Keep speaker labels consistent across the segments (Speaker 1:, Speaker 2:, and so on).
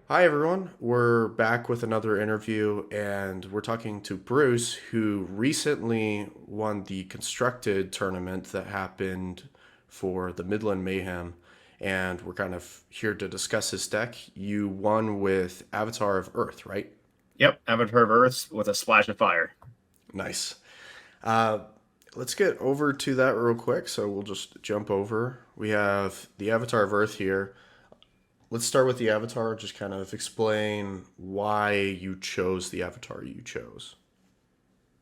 Speaker 1: Hi, everyone. We're back with another interview, and we're talking to Bruce, who recently won the constructed tournament that happened for the Midland Mayhem. And we're kind of here to discuss his deck. You won with Avatar of Earth, right?
Speaker 2: Yep, Avatar of Earth with a splash of fire.
Speaker 1: Nice. Uh, let's get over to that real quick. So we'll just jump over. We have the Avatar of Earth here. Let's start with the avatar. Just kind of explain why you chose the avatar you chose.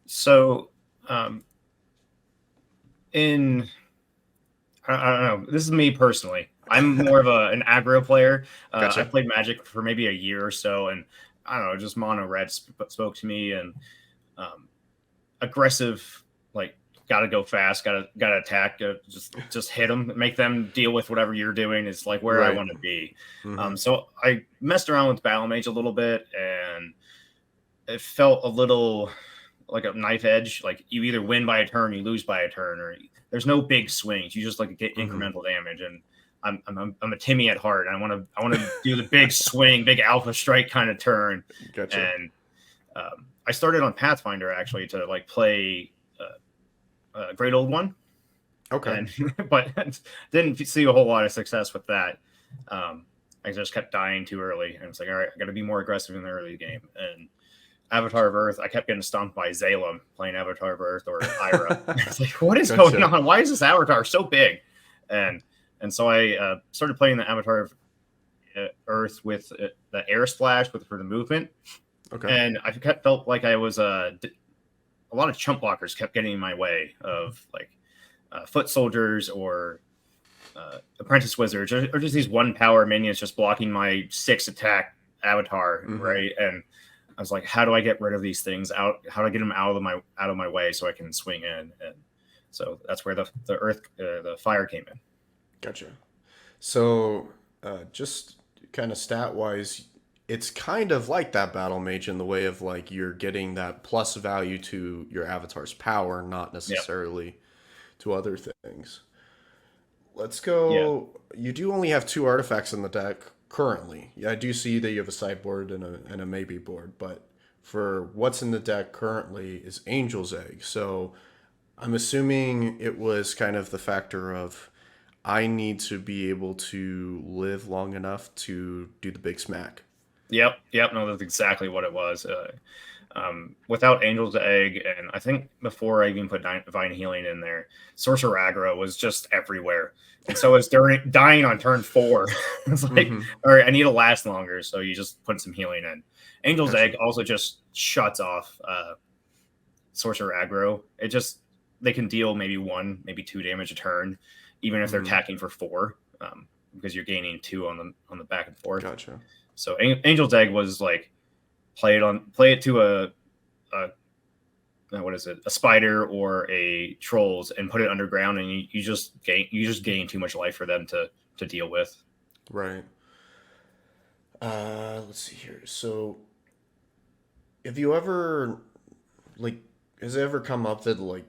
Speaker 2: So, um, in I don't know. This is me personally. I'm more of an aggro player. I
Speaker 1: Gotcha.
Speaker 2: played Magic for maybe a year or so, and I don't know, just mono red spoke to me, and um, aggressive, like gotta go fast, gotta attack, just hit them, make them deal with whatever you're doing. Is like where I
Speaker 1: Right.
Speaker 2: want to be.
Speaker 1: Mm-hmm.
Speaker 2: So I messed around with Battle Mage a little bit, and it felt a little like a knife edge. Like you either win by a turn, you lose by a turn, or there's no big swings. You just like get
Speaker 1: Mm-hmm.
Speaker 2: incremental damage. And I'm a Timmy at heart. I want to do the big swing, big alpha strike kind of turn.
Speaker 1: Gotcha.
Speaker 2: And I started on Pathfinder actually to like play Great Old One,
Speaker 1: Okay.
Speaker 2: and but didn't see a whole lot of success with that. I just kept dying too early, and it's like, all right, I got to be more aggressive in the early game. And Avatar of Earth, I kept getting stomped by Zalem playing Avatar of Earth or Ira. It's like, what is going
Speaker 1: Gotcha.
Speaker 2: on? Why is this Avatar so big? And and so I started playing the Avatar of Earth with the air splash for the movement,
Speaker 1: Okay.
Speaker 2: and I kept felt like I was a lot of chump blockers kept getting in my way of like foot soldiers or apprentice wizards or just these one power minions just blocking my 6 attack avatar,
Speaker 1: Mm-hmm.
Speaker 2: right? And I was like, how do I get rid of these things out? How do I get them out of my way so I can swing in? And so that's where the fire came in.
Speaker 1: Gotcha. So, just kind of stat wise, it's kind of like that battle mage in the way of like you're getting that plus value to your avatar's power, not
Speaker 2: Yep.
Speaker 1: necessarily to other things. Let's
Speaker 2: Yeah.
Speaker 1: go. You do only have two artifacts in the deck currently. Yeah, I do see that you have a sideboard and a maybe board, but for what's in the deck currently is Angel's Egg. So I'm assuming it was kind of the factor of I need to be able to live long enough to do the big smack.
Speaker 2: Yep. Yep. No, that's exactly what it was. Without Angel's Egg, and I think before I even put Divine Healing in there, Sorcerer aggro was just everywhere. And so it's during dying on turn 4. It's like,
Speaker 1: Mm-hmm.
Speaker 2: all right, I need to last longer, so you just put some healing in. Angel's
Speaker 1: Gotcha.
Speaker 2: Egg also just shuts off Sorcerer aggro. It just they can deal maybe 1, maybe 2 damage a turn, even if they're
Speaker 1: Mm-hmm.
Speaker 2: attacking for 4, because you're gaining 2 on the back and forth.
Speaker 1: Gotcha.
Speaker 2: So Angel's Egg was like play it to a what is it, a spider or a trolls, and put it underground, and you just gain too much life for them to deal with.
Speaker 1: Right. Let's see here. So, have you ever like has it ever come up that like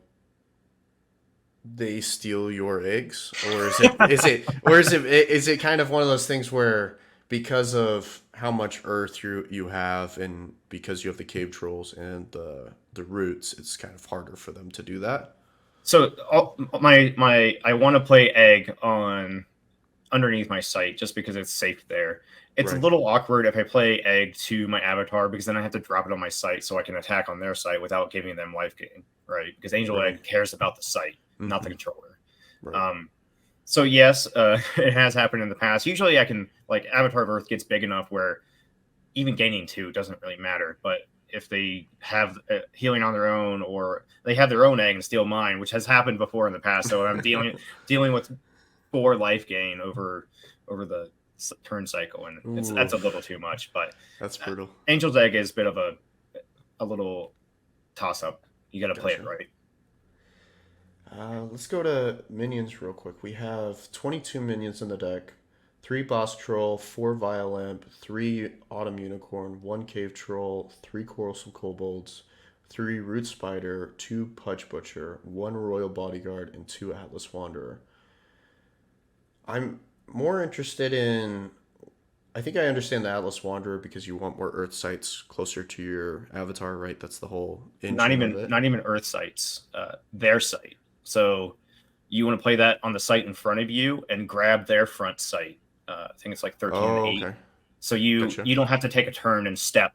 Speaker 1: they steal your eggs, or is it kind of one of those things where because of how much earth you have and because you have the cave trolls and the roots, it's kind of harder for them to do that.
Speaker 2: So my I want to play egg on underneath my site just because it's safe there. It's a
Speaker 1: Right.
Speaker 2: little awkward if I play egg to my avatar because then I have to drop it on my site so I can attack on their site without giving them life gain, right? Because Angel
Speaker 1: Right.
Speaker 2: Egg cares about the site, not the
Speaker 1: Mm-hmm.
Speaker 2: controller.
Speaker 1: Right.
Speaker 2: Um, so yes, it has happened in the past. Usually, I can like Avatar of Earth gets big enough where even gaining 2 doesn't really matter. But if they have healing on their own, or they have their own egg and steal mine, which has happened before in the past, so I'm dealing with 4 life gain over the turn cycle, and that's a little
Speaker 1: Oof.
Speaker 2: too much. But
Speaker 1: That's brutal.
Speaker 2: Angel's Egg is a bit of a little toss up. You got to play it
Speaker 1: Gotcha.
Speaker 2: right.
Speaker 1: Let's go to minions real quick. We have 22 minions in the deck. 3 Boss Troll, 4 Violamp, 3 Autumn Unicorn, 1 Cave Troll, 3 Quarrelsome Kobolds, 3 Root Spider, 2 Pudge Butcher, 1 Royal Bodyguard, and 2 Atlas Wanderer. I'm more interested in. I think I understand the Atlas Wanderer because you want more Earth sites closer to your avatar, right? That's the whole
Speaker 2: Not
Speaker 1: engine of
Speaker 2: even
Speaker 1: it.
Speaker 2: not even Earth sites, their site. So you want to play that on the site in front of you and grab their front site. I think it's like 13 and
Speaker 1: Oh,
Speaker 2: 8.
Speaker 1: okay.
Speaker 2: So you
Speaker 1: Gotcha.
Speaker 2: you don't have to take a turn and step.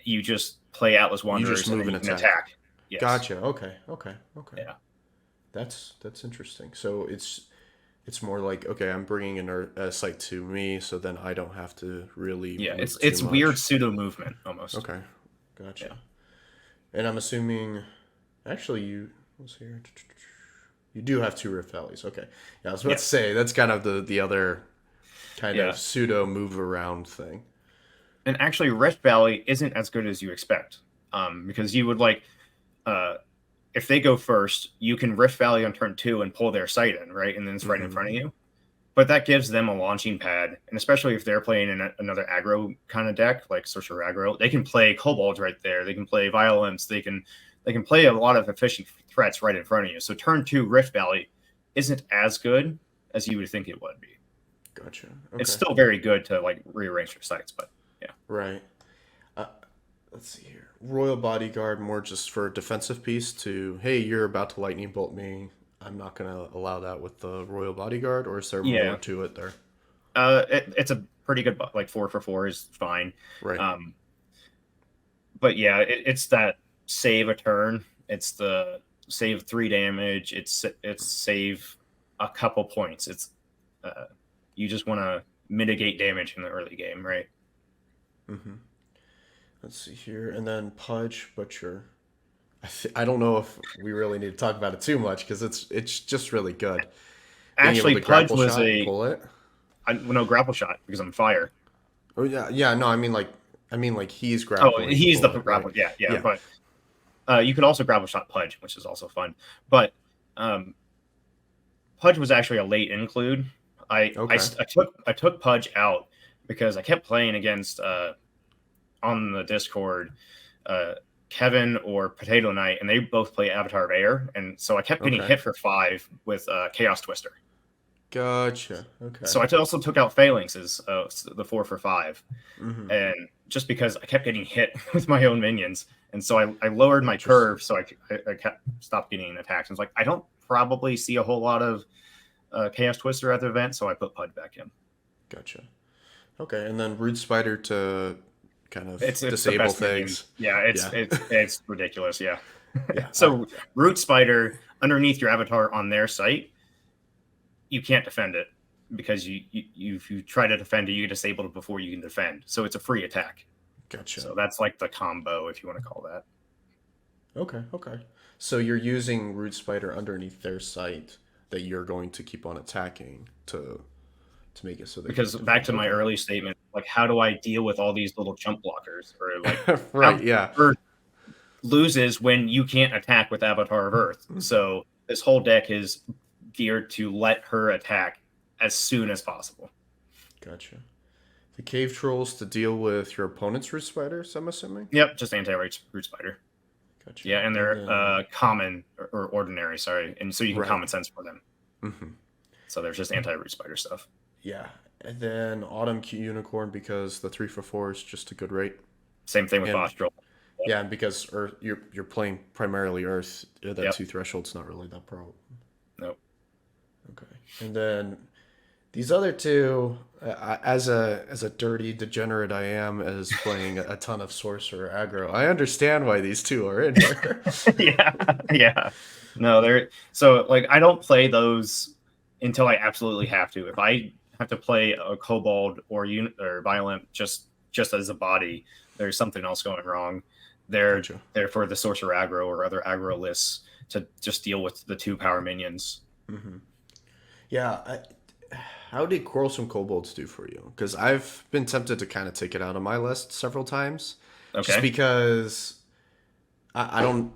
Speaker 2: You just play Atlas
Speaker 1: You just
Speaker 2: Wanderers and
Speaker 1: move
Speaker 2: then
Speaker 1: and
Speaker 2: you can
Speaker 1: attack.
Speaker 2: attack. Yes.
Speaker 1: Gotcha. Okay. Okay. Okay.
Speaker 2: Yeah.
Speaker 1: That's interesting. So it's more like, okay, I'm bringing a site to me, so then I don't have to really
Speaker 2: Yeah. It's
Speaker 1: move too
Speaker 2: it's weird
Speaker 1: much.
Speaker 2: pseudo movement almost.
Speaker 1: Okay. Gotcha.
Speaker 2: Yeah.
Speaker 1: And I'm assuming, actually, let's see here. You do have two Rift Valleys. Okay. Yeah, I was about to
Speaker 2: Yes.
Speaker 1: say that's kind of the other kind of
Speaker 2: Yeah.
Speaker 1: pseudo move around thing.
Speaker 2: And actually, Rift Valley isn't as good as you expect, because you would like, uh, if they go first, you can Rift Valley on turn 2 and pull their site in, right, and then it's right in
Speaker 1: Mm-hmm.
Speaker 2: front of you. But that gives them a launching pad, and especially if they're playing in another aggro kind of deck like Sorcerer aggro, they can play kobolds right there. They can play violence. They can play a lot of efficient threats right in front of you. So turn 2 Rift Valley isn't as good as you would think it would be.
Speaker 1: Gotcha.
Speaker 2: It's
Speaker 1: Okay.
Speaker 2: still very good to like rearrange your sites, but yeah.
Speaker 1: Right. Uh, let's see here. Royal Bodyguard, more just for a defensive piece to, hey, you're about to lightning bolt me. I'm not going to allow that with the Royal Bodyguard, or is there more
Speaker 2: Yeah.
Speaker 1: to it there?
Speaker 2: It's a pretty good, like 4 for 4 is fine.
Speaker 1: Right.
Speaker 2: Um, but yeah, it's that save a turn. It's the save 3 damage. It's save a couple points. It's uh, you just want to mitigate damage in the early game, right?
Speaker 1: Mm-hmm. Let's see here. And then Pudge Butcher. I don't know if we really need to talk about it too much because it's just really good. Being able
Speaker 2: Actually,
Speaker 1: to
Speaker 2: Pudge
Speaker 1: grapple
Speaker 2: was
Speaker 1: shot and
Speaker 2: a
Speaker 1: pull it.
Speaker 2: no grapple shot because I'm fire.
Speaker 1: Oh yeah, yeah. No, I mean like he's
Speaker 2: Oh,
Speaker 1: grappling to
Speaker 2: he's the
Speaker 1: pull it, right?
Speaker 2: grapple. Yeah, yeah.
Speaker 1: Yeah.
Speaker 2: But you could also grapple shot Pudge, which is also fun. But um, Pudge was actually a late include.
Speaker 1: Okay.
Speaker 2: I took Pudge out because I kept playing against on the Discord uh, Kevin or Potato Knight, and they both play Avatar of Air, and so I kept getting
Speaker 1: Okay.
Speaker 2: hit for 5 with Chaos Twister.
Speaker 1: Gotcha. Okay.
Speaker 2: So I also took out Phalanxes, the 4 for 5,
Speaker 1: Mm-hmm.
Speaker 2: and just because I kept getting hit with my own minions, and so I lowered my
Speaker 1: Interesting.
Speaker 2: curve so I kept stopped getting attacks. And it's like I don't probably see a whole lot of Chaos Twister at the event, so I put Pud back in.
Speaker 1: Gotcha. Okay, and then Root Spider to kind of
Speaker 2: It's the
Speaker 1: disable
Speaker 2: best minion.
Speaker 1: things.
Speaker 2: Yeah,
Speaker 1: Yeah.
Speaker 2: it's ridiculous. Yeah.
Speaker 1: Yeah.
Speaker 2: So Root Spider underneath your avatar on their site, you can't defend it because if you try to defend it, you get disabled before you can defend. So it's a free attack.
Speaker 1: Gotcha.
Speaker 2: So that's like the combo, if you want to call that.
Speaker 1: Okay. Okay. So you're using Root Spider underneath their site that you're going to keep on attacking to make it so they
Speaker 2: Because
Speaker 1: can't
Speaker 2: back
Speaker 1: defend.
Speaker 2: to my
Speaker 1: Okay.
Speaker 2: early statement, like how do I deal with all these little jump blockers? Or like
Speaker 1: Right. Yeah.
Speaker 2: Earth loses when you can't attack with Avatar of Earth. So this whole deck is geared to let her attack as soon as possible.
Speaker 1: Gotcha. The cave trolls to deal with your opponent's root spiders, I'm assuming.
Speaker 2: Yep, just anti-root spider.
Speaker 1: Gotcha.
Speaker 2: Yeah, and
Speaker 1: And
Speaker 2: they're
Speaker 1: then
Speaker 2: common or ordinary, sorry, and so you can
Speaker 1: right.
Speaker 2: common sense for them.
Speaker 1: Hmm.
Speaker 2: So there's just anti-root spider stuff.
Speaker 1: Yeah. And then autumn unicorn because the 3 for 4 is just a good rate.
Speaker 2: Same thing with
Speaker 1: And
Speaker 2: Bostrel. Yep.
Speaker 1: yeah, and because Earth, you're playing primarily Earth, that
Speaker 2: Yep.
Speaker 1: two threshold's not really that problem.
Speaker 2: Nope.
Speaker 1: Okay. And then these other two, as a dirty degenerate I am, as playing a ton of sorcerer aggro, I understand why these two are in here.
Speaker 2: Yeah, yeah. No, they're so like I don't play those until I absolutely have to. If I have to play a kobold or violent just as a body, there's something else going wrong. They're
Speaker 1: Gotcha.
Speaker 2: there for the sorcerer aggro or other aggro lists to just deal with the 2 power minions.
Speaker 1: Hmm. Yeah. How did Quarrelsome Kobolds do for you? Because I've been tempted to kind of take it out of my list several times, just
Speaker 2: Okay.
Speaker 1: because I don't.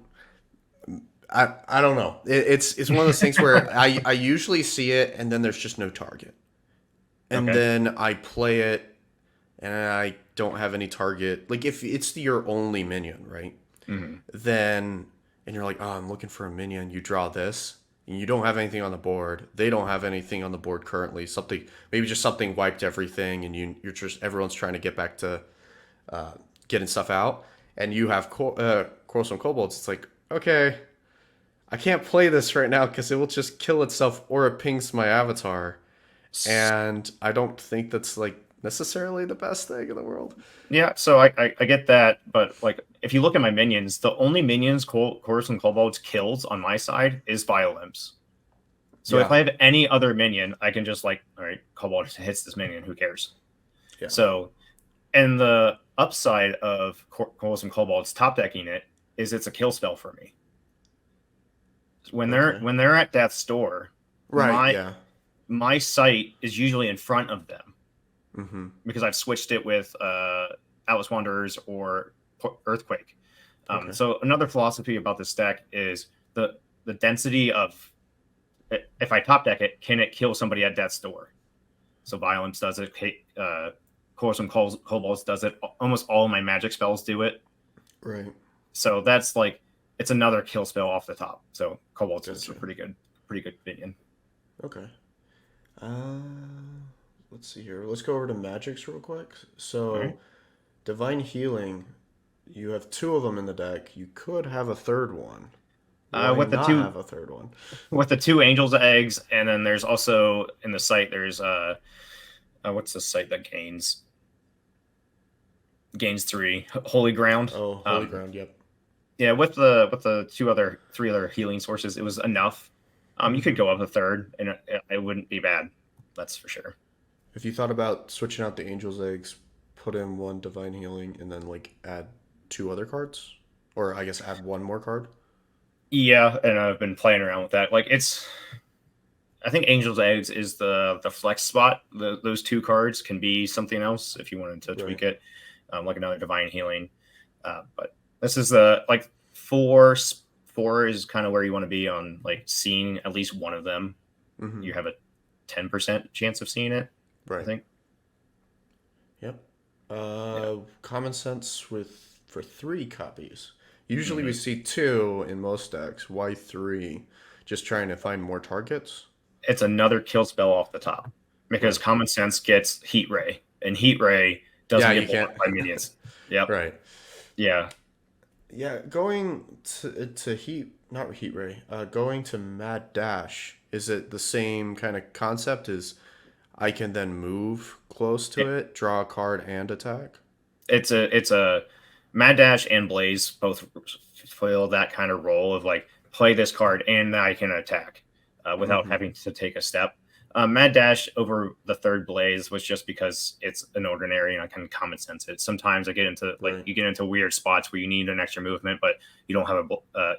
Speaker 1: I don't know. It's one of those things where I usually see it and then there's just no target. And
Speaker 2: Okay.
Speaker 1: then I play it and I don't have any target. Like if it's your only minion, right?
Speaker 2: Hmm.
Speaker 1: Then and you're like, oh, I'm looking for a minion. You draw this, and you don't have anything on the board. They don't have anything on the board currently. Something maybe just something wiped everything, and you're just everyone's trying to get back to getting stuff out, and you have Quarrelsome Kobolds. It's like, okay, I can't play this right now because it will just kill itself or it pings my avatar, and I don't think that's like necessarily the best thing in the world.
Speaker 2: Yeah, so I get that, but like if you look at my minions, the only minions Chorus and Kobolds kills on my side is Violimps. So if
Speaker 1: Yeah,
Speaker 2: I have any other minion, I can just like, all right, Kobold hits this minion, who cares?
Speaker 1: yeah,
Speaker 2: So, and the upside of Chorus and Kobolds top decking it is it's a kill spell for me.
Speaker 1: okay,
Speaker 2: When they're at death's door,
Speaker 1: right,
Speaker 2: my
Speaker 1: yeah,
Speaker 2: my sight is usually in front of them
Speaker 1: mm-hmm,
Speaker 2: because I've switched it with Atlas Wanderers or Earthquake.
Speaker 1: okay,
Speaker 2: So another philosophy about this deck is the density of, if I top deck it, can it kill somebody at death's door? So Violence does it. Colosseum Kobolds does it. Almost all of my magic spells do it.
Speaker 1: right,
Speaker 2: So that's like, it's another kill spell off the top. So Kobolds is a
Speaker 1: gotcha,
Speaker 2: pretty good minion.
Speaker 1: okay. Uh, let's see here. Let's go over to magics real quick.
Speaker 2: All
Speaker 1: So,
Speaker 2: right.
Speaker 1: divine healing, you have two of them in the deck. You could have a third one. Why
Speaker 2: With the
Speaker 1: not
Speaker 2: two
Speaker 1: have a third one?
Speaker 2: Angels eggs, and then there's also in the site there's what's the site that gains 3 holy ground.
Speaker 1: Oh, holy ground. Yep.
Speaker 2: Yeah, with the three other healing sources, it was enough. You could
Speaker 1: Mm-hmm.
Speaker 2: go up a third, and it wouldn't be bad. That's for sure.
Speaker 1: If you thought about switching out the angel's eggs, put in one divine healing, and then like add two other cards, or I guess add one more card.
Speaker 2: Yeah, and I've been playing around with that. Like I think Angel's Eggs is the flex spot. Those two cards can be something else if you wanted to
Speaker 1: Right.
Speaker 2: tweak it, like another divine healing. But this is the like four is kind of where you want to be on like seeing at least one of them.
Speaker 1: Mm-hmm.
Speaker 2: You have a 10% chance of seeing it, I
Speaker 1: Right.
Speaker 2: think.
Speaker 1: Yep.
Speaker 2: Yeah.
Speaker 1: Common sense with for three copies. Usually we
Speaker 2: hmm
Speaker 1: see two in most decks. Why three? Just trying to find more targets.
Speaker 2: It's another kill spell off the top because
Speaker 1: Right.
Speaker 2: Common Sense gets Heat Ray, and Heat Ray
Speaker 1: Yeah,
Speaker 2: doesn't
Speaker 1: you
Speaker 2: get blocked
Speaker 1: can't.
Speaker 2: by minions. Yep.
Speaker 1: Right.
Speaker 2: Yeah.
Speaker 1: Yeah, going to heat not heat ray. Going to mad dash. Is it the same kind of concept? As I can then move close to
Speaker 2: It,
Speaker 1: it, draw a card, and attack?
Speaker 2: it's a Mad Dash and Blaze both fill that kind of role of like play this card and I can attack without
Speaker 1: Mm-hmm.
Speaker 2: having to take a step. Mad Dash over the third Blaze was just because it's an ordinary and I can common sense it. Sometimes I get into like
Speaker 1: Right.
Speaker 2: you get into weird spots where you need an extra movement, but you don't have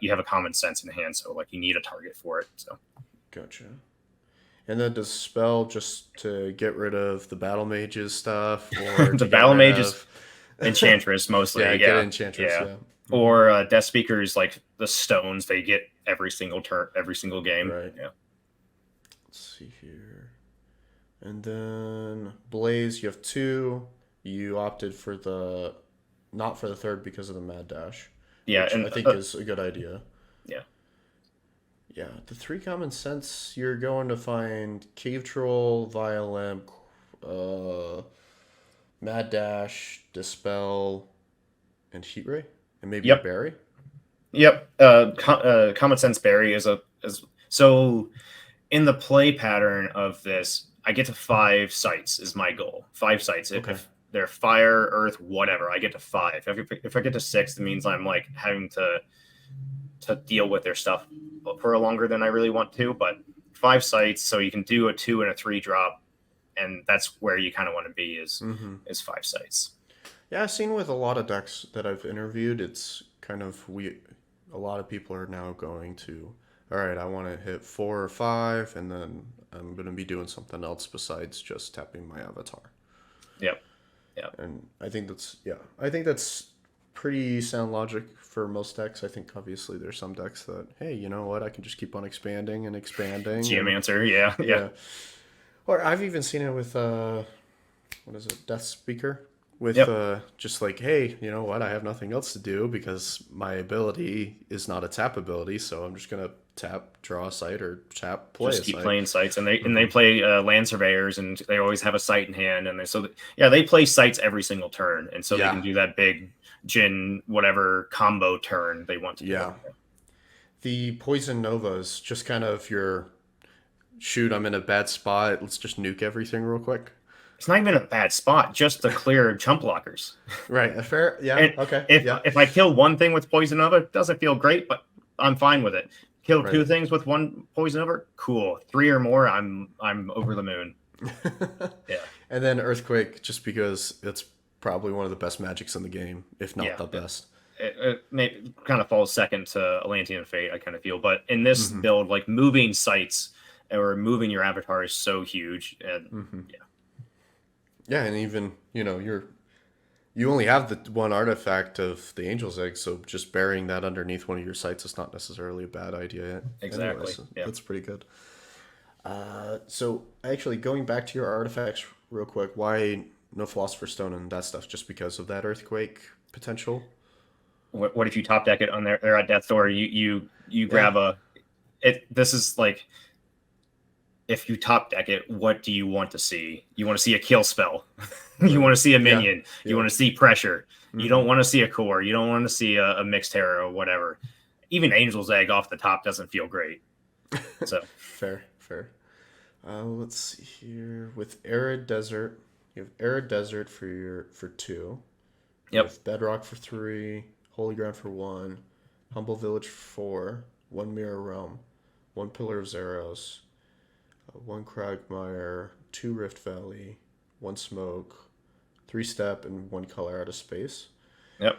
Speaker 2: you have a common sense in hand, so like you need a target for it. So
Speaker 1: Gotcha. And then does spell just to get rid of the battle mages stuff, or
Speaker 2: the
Speaker 1: to get
Speaker 2: Battle
Speaker 1: rid
Speaker 2: Mage is
Speaker 1: of?
Speaker 2: Enchantress mostly,
Speaker 1: Yeah, get
Speaker 2: yeah,
Speaker 1: enchantress.
Speaker 2: yeah.
Speaker 1: Yeah. Mm-hmm.
Speaker 2: Or Death Speakers, like the stones they get every single turn, every single game.
Speaker 1: Right.
Speaker 2: Yeah,
Speaker 1: Let's see here. And then Blaze, you have two. You opted for the not for the third because of the mad dash,
Speaker 2: yeah,
Speaker 1: which
Speaker 2: and
Speaker 1: I think is a good idea.
Speaker 2: yeah,
Speaker 1: Yeah, the three common sense you're going to find Cave Troll, Violent, uh, Mad Dash, Dispel, and Heat Ray, and maybe a
Speaker 2: yep,
Speaker 1: Berry.
Speaker 2: yep. Common Sense Berry is so in the play pattern of this. I get to 5 sites is my goal. 5 sites.
Speaker 1: Okay.
Speaker 2: If they're fire, earth, whatever, I get to 5. If I get to 6, it means I'm like having to deal with their stuff for longer than I really want to. But 5 sites, so you can do a 2 and a 3 drop, and that's where you kind of want to be
Speaker 1: Mm-hmm.
Speaker 2: is 5 sites.
Speaker 1: Yeah, I've seen with a lot of decks that I've interviewed, it's kind of we. A lot of people are now going to, all right, I want to hit 4 or 5, and then I'm going to be doing something else besides just tapping my avatar.
Speaker 2: Yep. Yep.
Speaker 1: And I think that's yeah, I think that's pretty sound logic for most decks. I think obviously there's some decks that hey, you know what, I can just keep on expanding and expanding and
Speaker 2: Geomancer. Yeah. Yeah.
Speaker 1: yeah. Or I've even seen it with what is it, Death Speaker? With
Speaker 2: Yep.
Speaker 1: just like, hey, you know what? I have nothing else to do because my ability is not a tap ability, so I'm just gonna tap, draw a site, or tap, play
Speaker 2: Just
Speaker 1: a
Speaker 2: keep
Speaker 1: site.
Speaker 2: playing sites, and they
Speaker 1: Hmm.
Speaker 2: play land surveyors, and they always have a site in hand, and yeah, they play sites every single turn, and so they
Speaker 1: Yeah,
Speaker 2: can do that big Jin whatever combo turn they want to do.
Speaker 1: yeah. The Poison Nova is just kind of your shoot, I'm in a bad spot. Let's just nuke everything real quick.
Speaker 2: It's not even a bad spot, just to clear chump blockers.
Speaker 1: Right. A fair. Yeah.
Speaker 2: And
Speaker 1: Okay.
Speaker 2: if
Speaker 1: Yeah.
Speaker 2: if I kill one thing with poison nova, it doesn't feel great, but I'm fine with it. Kill
Speaker 1: Right.
Speaker 2: two things with one poison nova, cool. Three or more, I'm over the moon. Yeah,
Speaker 1: And then Earthquake, just because it's probably one of the best magics in the game, if not
Speaker 2: yeah.
Speaker 1: the best.
Speaker 2: It kind of falls second to Atlantean Fate, I kind of feel. But in this
Speaker 1: Hmm.
Speaker 2: build, like moving sites or moving your avatar is so huge, and
Speaker 1: Hmm.
Speaker 2: yeah,
Speaker 1: Yeah, and even you only have the one artifact of the Angel's Egg, so just burying that underneath one of your sites is not necessarily a bad idea.
Speaker 2: exactly.
Speaker 1: Anyways,
Speaker 2: Yeah,
Speaker 1: that's pretty good. So actually, going back to your artifacts real quick, why no Philosopher's Stone and that stuff? Just because of that earthquake potential?
Speaker 2: what if you top deck it on there? They're at death's door. You
Speaker 1: Yeah.
Speaker 2: grab a it. This is like if you top deck it, what do you want to see? You want to see a kill spell. You
Speaker 1: Right.
Speaker 2: want to see a
Speaker 1: Yeah.
Speaker 2: minion. You
Speaker 1: Yeah.
Speaker 2: want to see pressure. You
Speaker 1: Hmm.
Speaker 2: don't want to see a core. You don't want to see a mixed terror or whatever. Even Angel's Egg off the top doesn't feel great. So,
Speaker 1: Fair. Fair. Let's see here. With Arid Desert, you have Arid Desert for two.
Speaker 2: yep.
Speaker 1: With Bedrock for three, Holy Ground for one, Humble Village for four, one Mirror Realm, one Pillar of Zeros, one Cragmire, two Rift Valley, one Smoke, three Step, and one Color Out of Space.
Speaker 2: Yep.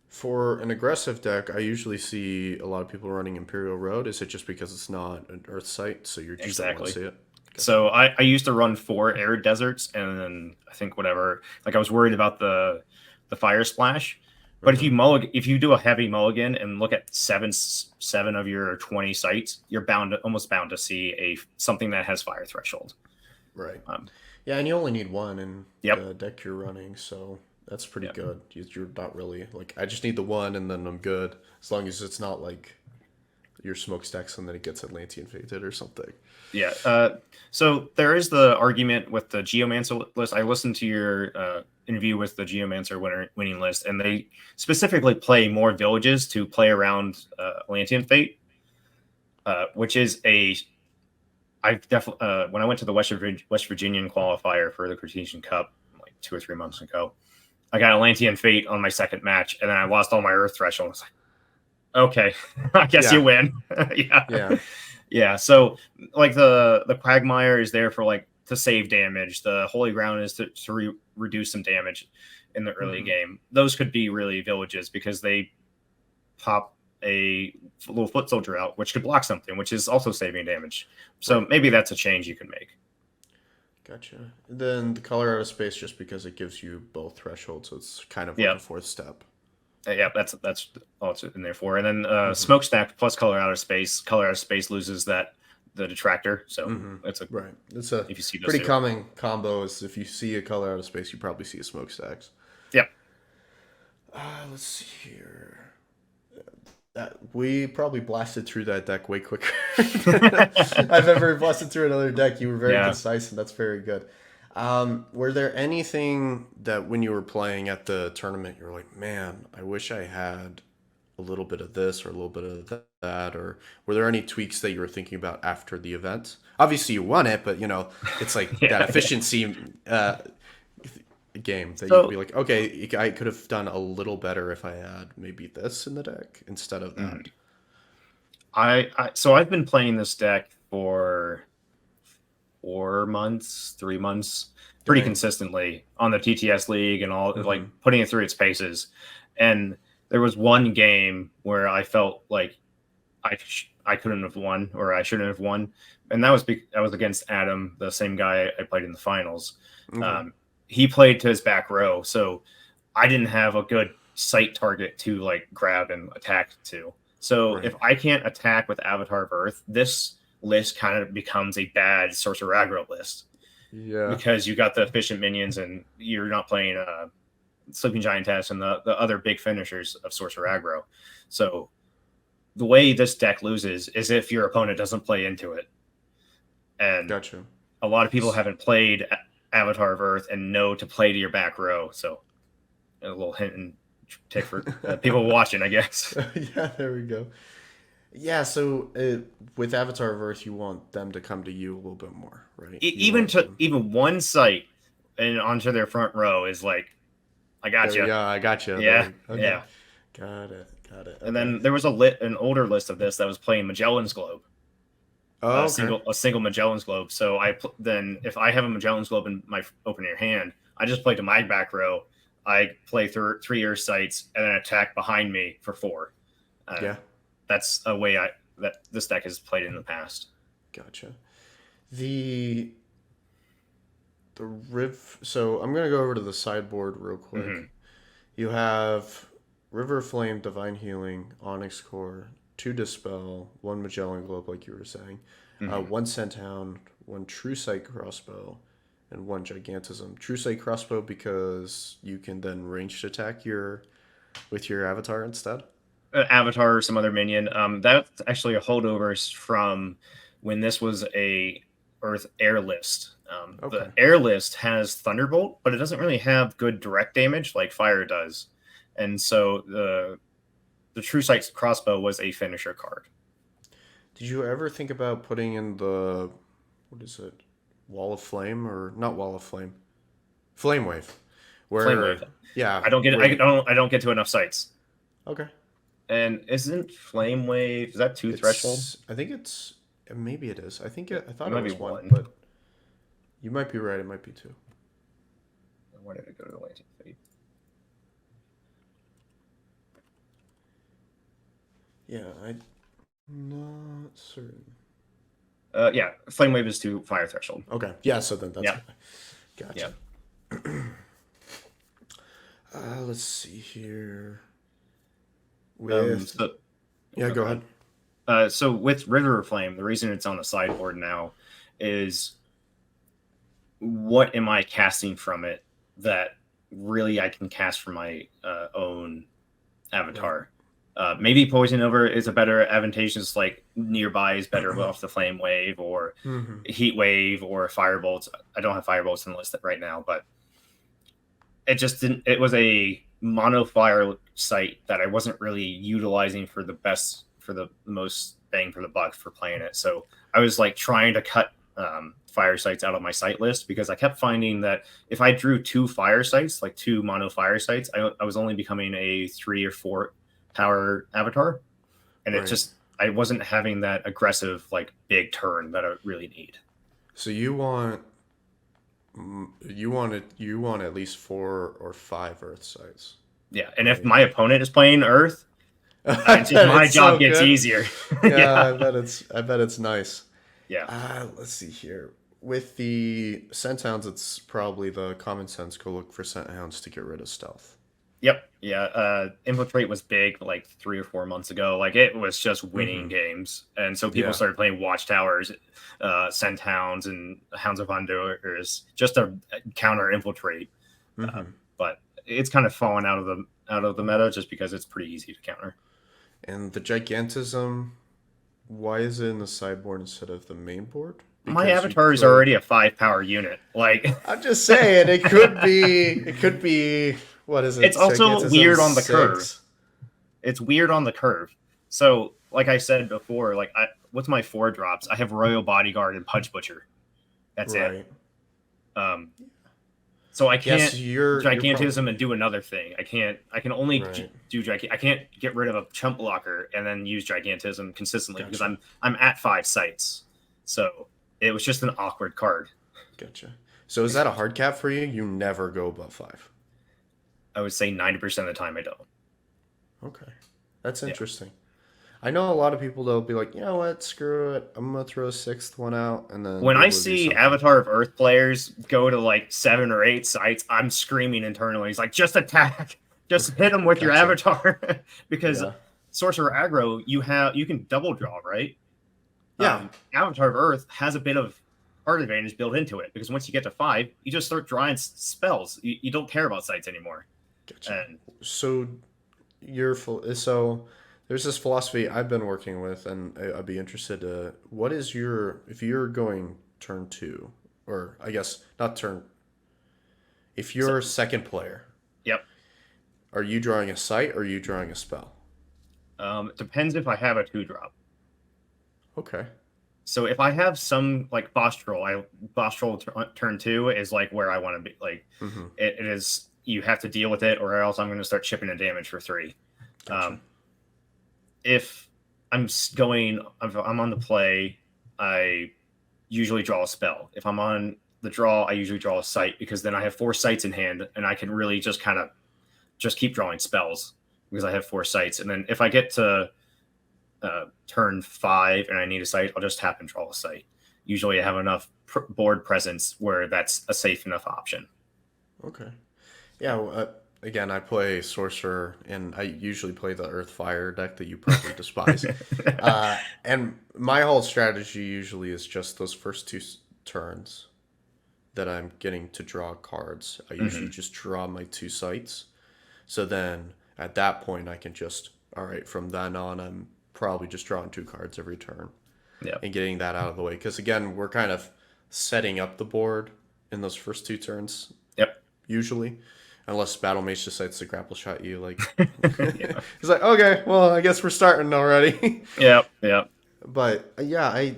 Speaker 1: For an aggressive deck, I usually see a lot of people running Imperial Road. Is it just because it's not an Earth site, so you just don't want to
Speaker 2: Exactly.
Speaker 1: see it? Gotcha.
Speaker 2: So I used to run 4 arid deserts, and then I think whatever. Like I was worried about the fire splash, but
Speaker 1: Uh-huh.
Speaker 2: if you do a heavy mulligan and look at seven of your 20 sites, you're almost bound to see a something that has fire threshold.
Speaker 1: Right.
Speaker 2: Um,
Speaker 1: Yeah, and you only need one in
Speaker 2: yep.
Speaker 1: the deck you're running, so that's pretty
Speaker 2: Yep.
Speaker 1: good. You're not really like I just need the one and then I'm good. As long as it's not like your smokestacks and then it gets Atlantean fated or something.
Speaker 2: Yeah. So there is the argument with the Geomancer list. I listened to your interview with the Geomancer winning list, and they specifically play more villages to play around Atlantean Fate, which is a. I've definitely when I went to the West Virginian qualifier for the Cartesian Cup like 2 or 3 months ago, I got Atlantean Fate on my second match, and then I lost all my Earth threshold. I was like, okay, I guess you
Speaker 1: Yeah.
Speaker 2: win. Yeah.
Speaker 1: Yeah.
Speaker 2: Yeah, so like the Quagmire is there for like to save damage. The Holy Ground is to reduce some damage in the early
Speaker 1: Hmm.
Speaker 2: game. Those could be really villages because they pop a little foot soldier out, which could block something, which is also saving damage. So
Speaker 1: Right.
Speaker 2: maybe that's a change you can make.
Speaker 1: Gotcha. And then the color out of space just because it gives you both thresholds, so it's kind of like
Speaker 2: Yeah,
Speaker 1: a fourth step.
Speaker 2: yeah, that's all it's in there for. And then
Speaker 1: Hmm.
Speaker 2: smokestack plus color out of space. Color out of space loses the detractor. So
Speaker 1: Hmm.
Speaker 2: it's a
Speaker 1: Right. It's a
Speaker 2: if you see those
Speaker 1: pretty
Speaker 2: two.
Speaker 1: common combo is if you see a color out of space, you probably see a smokestacks.
Speaker 2: Yep.
Speaker 1: Let's see here. That we probably blasted through that deck way quicker than I've ever blasted through another deck. You were very
Speaker 2: Yeah.
Speaker 1: concise, and that's very good. Were there anything that when you were playing at the tournament, you were like, "Man, I wish I had a little bit of this or a little bit of that," or were there any tweaks that you were thinking about after the event? Obviously, you won it, but it's like that
Speaker 2: Yeah.
Speaker 1: efficiency game that you could be
Speaker 2: So
Speaker 1: like, okay, I could have done a little better if I had maybe this in the deck instead of that.
Speaker 2: mm, I've been playing this deck for 4 months, 3 months, pretty
Speaker 1: Right.
Speaker 2: consistently on the TTS league and all like
Speaker 1: Mm-hmm.
Speaker 2: putting it through its paces. And there was one game where I felt like I couldn't have won or I shouldn't have won, and that was against Adam, the same guy I played in the finals.
Speaker 1: Okay.
Speaker 2: Um, he played to his back row, so I didn't have a good sight target to like grab and attack to. So
Speaker 1: Right.
Speaker 2: if I can't attack with Avatar of Earth, this list kind of becomes a bad Sorcerer aggro list
Speaker 1: Yeah.
Speaker 2: because you got the efficient minions and you're not playing Sleeping Giantess and the other big finishers of Sorcerer aggro. So the way this deck loses is if your opponent doesn't play into it. And
Speaker 1: Gotcha.
Speaker 2: a lot of people haven't played Avatar of Earth and know to play to your back row. So a little hint and tick for people watching, I guess.
Speaker 1: Yeah, there we go. Yeah, so with Avatar of Earth, you want them to come to you a little bit more, right? You
Speaker 2: Even
Speaker 1: want
Speaker 2: to
Speaker 1: them.
Speaker 2: even one site and onto their front row is like, I got
Speaker 1: There,
Speaker 2: you.
Speaker 1: yeah, I got you.
Speaker 2: Yeah,
Speaker 1: There. Okay,
Speaker 2: yeah.
Speaker 1: got it. Got it.
Speaker 2: And
Speaker 1: Okay.
Speaker 2: then there was an older list of this that was playing Magellan's Globe,
Speaker 1: Oh, okay.
Speaker 2: a single Magellan's Globe. So then if I have a Magellan's Globe in my opening hand, I just play to my back row. I play through 3 sites and then attack behind me for 4.
Speaker 1: Yeah,
Speaker 2: And that's a way that this deck has played in the past.
Speaker 1: gotcha. The the riv. So I'm gonna go over to the sideboard real quick.
Speaker 2: Hmm.
Speaker 1: You have River Flame, Divine Healing, Onyx Core, two Dispel, one Magellan Globe, like you were saying,
Speaker 2: Hmm.
Speaker 1: one Centhound, one True Sight Crossbow, and one Gigantism. True Sight Crossbow because you can then ranged attack your with your avatar instead.
Speaker 2: Avatar or some other minion. That's actually a holdovers from when this was a Earth air list. The
Speaker 1: Okay,
Speaker 2: air list has Thunderbolt, but it doesn't really have good direct damage like Fire does, and so the True Sight's crossbow was a finisher card.
Speaker 1: did you ever think about putting in the what is it, Wall of Flame or not Wall of Flame, Flame Wave,
Speaker 2: Flame
Speaker 1: where
Speaker 2: Wave.
Speaker 1: yeah,
Speaker 2: I don't get it.
Speaker 1: where you,
Speaker 2: I don't get to enough sites.
Speaker 1: okay.
Speaker 2: And isn't Flame Wave, is that 2 threshold?
Speaker 1: I think it's maybe it is. I
Speaker 2: It
Speaker 1: thought it
Speaker 2: might be
Speaker 1: was one,
Speaker 2: 1.
Speaker 1: but you might be right. It might be two.
Speaker 2: Where did it go to the Lancing Fate?
Speaker 1: Yeah, I'm not certain.
Speaker 2: Yeah, Flame Wave is 2 fire threshold.
Speaker 1: Okay, yeah. So then that's
Speaker 2: Yeah,
Speaker 1: why.
Speaker 2: yeah.
Speaker 1: Gotcha. Let's see here. With
Speaker 2: So
Speaker 1: yeah,
Speaker 2: oh,
Speaker 1: go
Speaker 2: go
Speaker 1: ahead.
Speaker 2: ahead. So with River of Flame, the reason it's on the sideboard now is what am I casting from it that really I can cast from my own
Speaker 1: Right.
Speaker 2: avatar. Maybe Poison Over is a better advantageous, like nearby is better off the Flame Wave or
Speaker 1: Mm-hmm.
Speaker 2: Heat Wave or Firebolts. I don't have Firebolts on the list right now, but it just didn't. It was a mono fire site that I wasn't really utilizing for the best, for the most bang for the buck for playing it. So I was like trying to cut fire sites out of my site list because I kept finding that if I drew 2 fire sites, like 2 mono fire sites, I was only becoming a 3 or 4 power avatar, and it
Speaker 1: Right.
Speaker 2: just I wasn't having that aggressive like big turn that I really need.
Speaker 1: So you want at least 4 or 5 Earth sites,
Speaker 2: Yeah, and if
Speaker 1: right?
Speaker 2: my opponent is playing Earth,
Speaker 1: I
Speaker 2: just
Speaker 1: bet
Speaker 2: my
Speaker 1: it's so
Speaker 2: job gets
Speaker 1: good.
Speaker 2: easier.
Speaker 1: Yeah,
Speaker 2: Yeah,
Speaker 1: I bet it's nice.
Speaker 2: yeah.
Speaker 1: Let's see here. With the scent hounds, it's probably the common sense go look for scent hounds to get rid of stealth.
Speaker 2: Yep. Yeah. Infiltrate was big like 3 or 4 months ago. Like it was just winning
Speaker 1: Mm-hmm.
Speaker 2: games. And so people
Speaker 1: Yeah.
Speaker 2: started playing Watchtowers, Scent Hounds, and Hounds of Honduras just to counter infiltrate.
Speaker 1: Mm-hmm.
Speaker 2: But it's kind of fallen out of the meta just because it's pretty easy to counter.
Speaker 1: And the gigantism, why is it in the sideboard instead of the main board?
Speaker 2: My
Speaker 1: Because you
Speaker 2: avatar is
Speaker 1: could.
Speaker 2: already a 5 power unit. Like
Speaker 1: I'm just saying, it could be. It could be. What is it?
Speaker 2: it's also
Speaker 1: Gigantism
Speaker 2: weird on the curve.
Speaker 1: 6.
Speaker 2: It's weird on the curve. So, like I said before, what's my 4 drops? I have Royal Bodyguard and Punch Butcher. That's it.
Speaker 1: Right.
Speaker 2: Um, so I
Speaker 1: Yes,
Speaker 2: can't
Speaker 1: you're probably
Speaker 2: gigantism and do another thing. I can't. I can only
Speaker 1: right.
Speaker 2: do I can't get rid of a chump blocker and then use gigantism consistently because
Speaker 1: Gotcha.
Speaker 2: I'm at 5 sites. So it was just an awkward card.
Speaker 1: Gotcha. So is that a hard cap for you? You never go above 5.
Speaker 2: I would say 90% of the time I don't.
Speaker 1: Okay. That's
Speaker 2: Yeah.
Speaker 1: interesting. I know a lot of people that'll be like, you know what, screw it. I'm gonna throw a sixth one out and then
Speaker 2: When
Speaker 1: be
Speaker 2: I
Speaker 1: able to do
Speaker 2: see
Speaker 1: something.
Speaker 2: Avatar of Earth players go to like 7 or 8 sites, I'm screaming internally. He's like, just attack, just hit them with your
Speaker 1: Gotcha.
Speaker 2: avatar, because
Speaker 1: Yeah.
Speaker 2: Sorcerer aggro, you can double draw, right?
Speaker 1: Yeah.
Speaker 2: Avatar of Earth has a bit of card advantage built into it because once you get to 5, you just start drawing spells. You don't care about sites anymore.
Speaker 1: Gotcha.
Speaker 2: And
Speaker 1: So you're full. So There's this philosophy I've been working with, and I'd be interested to. What is your if you're going turn two, or I guess not turn. If
Speaker 2: So,
Speaker 1: you're second player,
Speaker 2: yep.
Speaker 1: are you drawing a sight or are you drawing a spell?
Speaker 2: It depends if I have a two drop.
Speaker 1: Okay.
Speaker 2: So if I have some like boss troll, turn two is like where I want to be. Like
Speaker 1: Mm-hmm.
Speaker 2: it is, you have to deal with it, or else I'm going to start chipping in damage for three.
Speaker 1: Gotcha.
Speaker 2: Um, if if I'm on the play, I usually draw a spell. If I'm on the draw, I usually draw a sight because then I have four sights in hand, and I can really just kind of just keep drawing spells because I have four sights. And then if I get to turn five and I need a sight, I'll just tap and draw a sight. Usually, I have enough board presence where that's a safe enough option.
Speaker 1: Okay. Yeah. Well, again, I play Sorcerer, and I usually play the Earth Fire deck that you probably despise. And my whole strategy usually is just those first two turns that I'm getting to draw cards. I usually
Speaker 2: Hmm.
Speaker 1: just draw my two sites. So then at that point, I can just, all right, from then on, I'm probably just drawing two cards every turn
Speaker 2: Yep.
Speaker 1: and getting that out of the way. Because again, we're kind of setting up the board in those first two turns,
Speaker 2: Yep.
Speaker 1: usually. Unless Battle Mage decides to grapple shot you, like
Speaker 2: Yeah.
Speaker 1: he's like, okay, well, I guess we're starting already.
Speaker 2: Yep. Yep.
Speaker 1: But yeah, I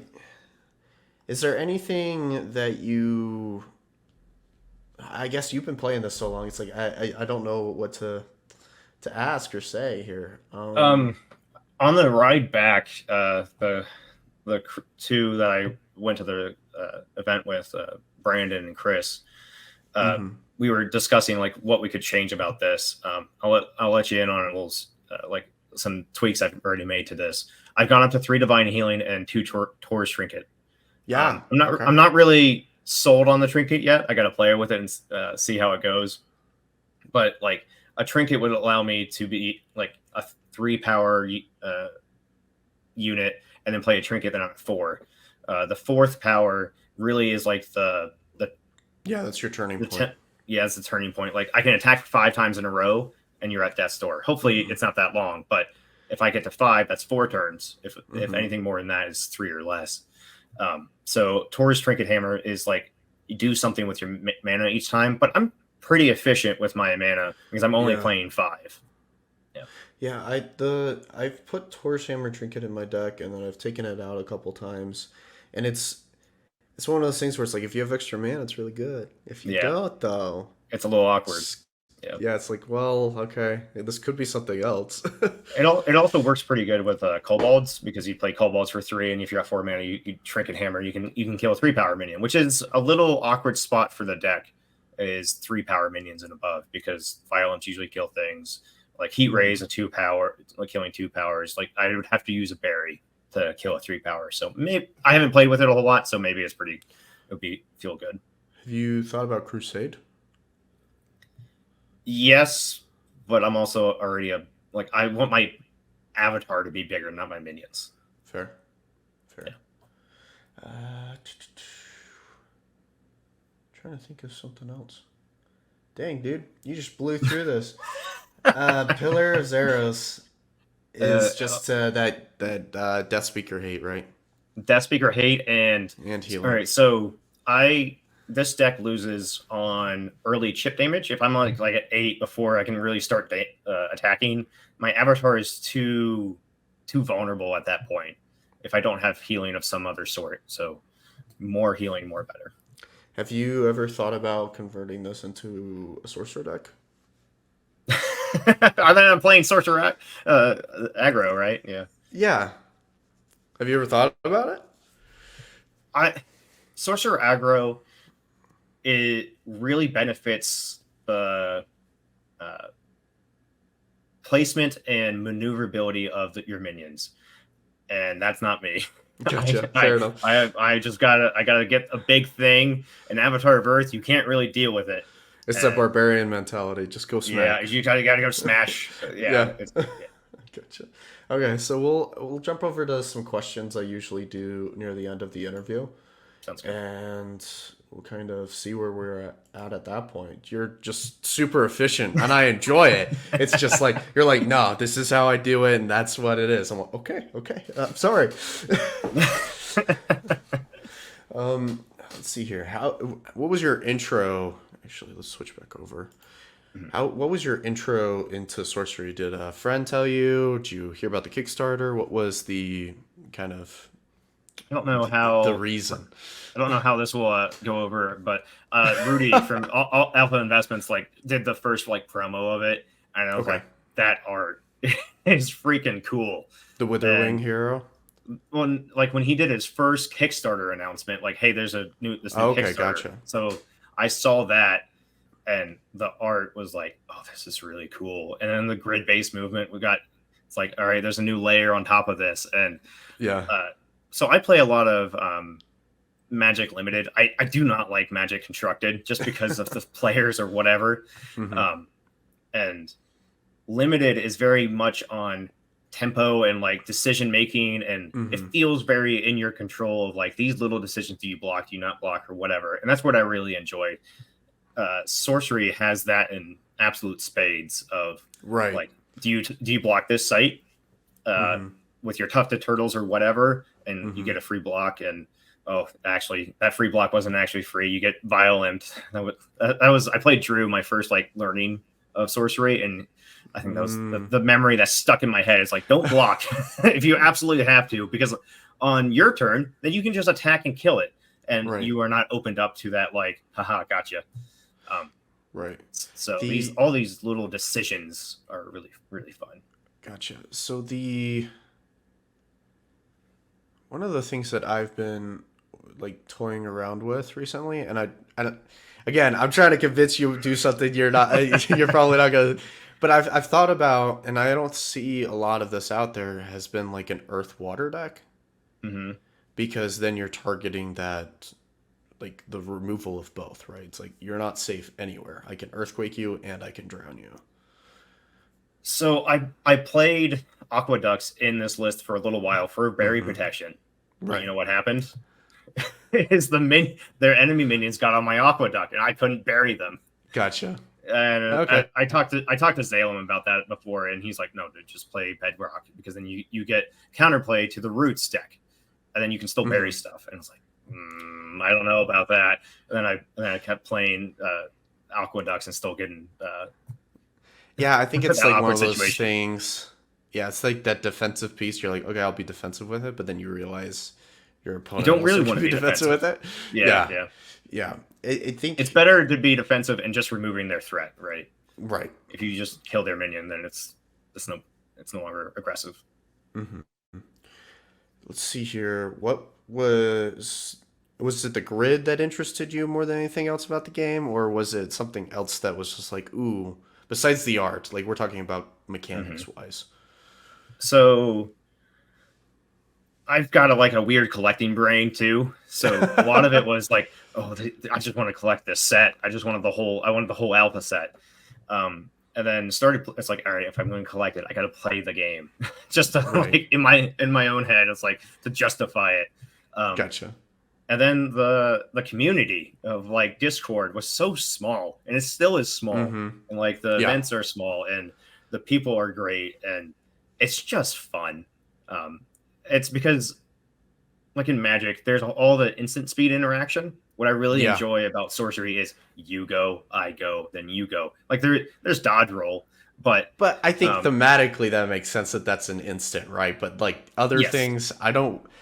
Speaker 1: is there anything that you? I guess you've been playing this so long. It's like I don't know what to ask or say here.
Speaker 2: Um, on the ride back, the two that I went to the event with, Brandon and Chris, uh,
Speaker 1: Mhm.
Speaker 2: we were discussing like what we could change about this. I'll let you in on a little like some tweaks I've already made to this. I've gone up to three divine healing and two Taurus trinket.
Speaker 1: Yeah. Okay.
Speaker 2: I'm not really sold on the trinket yet. I got to play with it and see how it goes. But like a trinket would allow me to be like a three power unit and then play a trinket then I'm at four. The fourth power really is like
Speaker 1: Yeah, that's your turning
Speaker 2: the
Speaker 1: point.
Speaker 2: ten, yeah, it's a turning point. Like I can attack five times in a row and you're at death's door. Hopefully
Speaker 1: Mhm.
Speaker 2: it's not that long, but if I get to five, that's four turns. If
Speaker 1: Mhm.
Speaker 2: anything more than that is three or less. So Taurus Trinket Hammer is like you do something with your mana each time, but I'm pretty efficient with my mana because I'm only
Speaker 1: Yeah.
Speaker 2: playing five. Yeah,
Speaker 1: Yeah, I've put Torch Hammer Trinket in my deck and then I've taken it out a couple times. And it's one of those things where it's like if you have extra mana, it's really good. If you
Speaker 2: yeah,
Speaker 1: don't though,
Speaker 2: it's a little awkward.
Speaker 1: it's,
Speaker 2: Yeah.
Speaker 1: yeah, it's like, well, okay, this could be something else.
Speaker 2: It also works pretty good with kobolds because you play kobolds for three, and if you're at four mana, you trinket hammer. You can kill a three power minion, which is a little awkward spot for the deck. Is three power minions and above because violence usually kill things like heat raise
Speaker 1: Mhm.
Speaker 2: a two power, like killing two powers. Like I would have to use a berry to kill a three power. So maybe I haven't played with it a whole lot, so maybe it would be feel good.
Speaker 1: Have you thought about Crusade?
Speaker 2: Yes, but I'm also already a like I want my avatar to be bigger, not my minions.
Speaker 1: Fair,
Speaker 2: Yeah.
Speaker 1: fair. Uh, Trying to think of something else. Dang, dude, you just blew through this. Pillar of Zeros
Speaker 2: Uh,
Speaker 1: is just that Death Speaker hate, right?
Speaker 2: Death Speaker hate and
Speaker 1: And
Speaker 2: all
Speaker 1: healing.
Speaker 2: right. So I this deck loses on early chip damage. If I'm like at eight before I can really start attacking, my avatar is too vulnerable at that point. If I don't have healing of some other sort, so more healing, more better.
Speaker 1: Have you ever thought about converting this into a sorcerer deck?
Speaker 2: Other than I'm playing sorcerer aggro, right? Yeah.
Speaker 1: Yeah. Have you ever thought about it?
Speaker 2: I sorcerer aggro, it really benefits the uh, placement and maneuverability of your minions, and that's not me.
Speaker 1: Gotcha. Fair enough.
Speaker 2: I just gotta get a big thing, an Avatar of Earth. You can't really deal with it,
Speaker 1: It's that
Speaker 2: and
Speaker 1: barbarian mentality. Just go
Speaker 2: yeah,
Speaker 1: smack.
Speaker 2: you gotta go smash. Yeah,
Speaker 1: Yeah.
Speaker 2: it's yeah,
Speaker 1: Gotcha. Okay, so we'll jump over to some questions I usually do near the end of the interview.
Speaker 2: sounds good.
Speaker 1: And we'll kind of see where we're at that point. You're just super efficient, and I enjoy it. It's just like you're like, no, this is how I do it, and that's what it is. I'm like, okay, okay. Sorry. Let's see here. What was your intro? Actually, let's switch back over. What was your intro into sorcery? Did a friend tell you? Did you hear about the Kickstarter? What was the kind of
Speaker 2: I don't know
Speaker 1: the
Speaker 2: how
Speaker 1: reason?
Speaker 2: I don't know how this will go over, but Rudy from Alpha Investments like did the first like promo of it, and I was
Speaker 1: Okay.
Speaker 2: like, that art is freaking cool.
Speaker 1: The Witherwing
Speaker 2: And
Speaker 1: hero.
Speaker 2: when he did his first Kickstarter announcement, like, hey, there's this new
Speaker 1: Okay,
Speaker 2: Kickstarter.
Speaker 1: gotcha.
Speaker 2: So I saw that, and the art was like, oh, this is really cool. And then the grid based movement, it's like, all right, there's a new layer on top of this, and
Speaker 1: Yeah.
Speaker 2: so I play a lot of Magic Limited. I do not like Magic Constructed just because of the players or whatever.
Speaker 1: Mhm.
Speaker 2: And Limited is very much on tempo and like decision making, and it
Speaker 1: Mhm.
Speaker 2: feels very in your control of like these little decisions: do you block, do you not block, or whatever. And that's what I really enjoyed. Sorcery has that in absolute spades of
Speaker 1: Right.
Speaker 2: like, do you block this site
Speaker 1: Mhm.
Speaker 2: with your tufted turtles or whatever, and you
Speaker 1: Mhm.
Speaker 2: get a free block. And oh, actually, that free block wasn't actually free. You get violent. I played Drew my first like learning of sorcery, and I think that was
Speaker 1: Mm.
Speaker 2: the memory that stuck in my head. It's like, don't block if you absolutely have to, because on your turn, then you can just attack and kill it, and
Speaker 1: Right.
Speaker 2: you are not opened up to that like, haha, gotcha.
Speaker 1: Right.
Speaker 2: So
Speaker 1: The
Speaker 2: all these little decisions are really really fun.
Speaker 1: Gotcha. So the one of the things that I've been like toying around with recently, and again, I'm trying to convince you to do something you're not, you're probably not gonna, but I've thought about, and I don't see a lot of this out there, has been like an earth water deck,
Speaker 2: Hmm.
Speaker 1: because then you're targeting that, like the removal of both, right? It's like you're not safe anywhere. I can earthquake you and I can drown you.
Speaker 2: So I played Aqueducts in this list for a little while for berry
Speaker 1: Hmm.
Speaker 2: protection. But you
Speaker 1: Right.
Speaker 2: know what happened? Is their enemy minions got on my Aqueduct, and I couldn't bury them.
Speaker 1: Gotcha.
Speaker 2: And
Speaker 1: Okay.
Speaker 2: I talked to Zalem about that before, and he's like, no, dude, just play Bedrock, because then you get counterplay to the Roots deck, and then you can still bury
Speaker 1: Hmm.
Speaker 2: stuff. And it's like, I don't know about that. And then I kept playing Aqueducts and still getting
Speaker 1: Yeah, I think it's
Speaker 2: that
Speaker 1: like one
Speaker 2: awkward
Speaker 1: of those
Speaker 2: situation.
Speaker 1: things. Yeah, it's like that defensive piece. You're like, okay, I'll be defensive with it, but then you realize your
Speaker 2: You
Speaker 1: opponent
Speaker 2: don't really
Speaker 1: also
Speaker 2: want
Speaker 1: can
Speaker 2: to
Speaker 1: be
Speaker 2: be
Speaker 1: defensive with
Speaker 2: defensive.
Speaker 1: it.
Speaker 2: Yeah,
Speaker 1: Yeah,
Speaker 2: yeah.
Speaker 1: yeah. I
Speaker 2: It's
Speaker 1: think
Speaker 2: better to be defensive and just removing their threat, right?
Speaker 1: right.
Speaker 2: If you just kill their minion, then it's no longer aggressive.
Speaker 1: Hmm. Let's see here. What was it the grid that interested you more than anything else about the game, or was it something else that was just like, ooh, besides the art? Like we're talking about
Speaker 2: Hmm.
Speaker 1: mechanics wise.
Speaker 2: So I've got a weird collecting brain too. So a lot of it was like, oh, I just want to collect this set. I wanted the whole alpha set. And then it's like, all right, if I'm going to collect it, I got to play the game just to
Speaker 1: Right.
Speaker 2: like in my own head. It's like to justify it. Um,
Speaker 1: Gotcha.
Speaker 2: and then the community of like Discord was so small, and it still is small,
Speaker 1: Mm-hmm.
Speaker 2: and like the
Speaker 1: Yeah.
Speaker 2: events are small, and the people are great, and it's just fun. Um, it's because like in Magic, there's all the instant speed interaction. What I really
Speaker 1: Yeah.
Speaker 2: enjoy about sorcery is you go, I go, then you go. Like there's dodge roll, but
Speaker 1: But I think
Speaker 2: um,
Speaker 1: thematically that makes sense that that's an instant, right? But like other
Speaker 2: yes,
Speaker 1: things,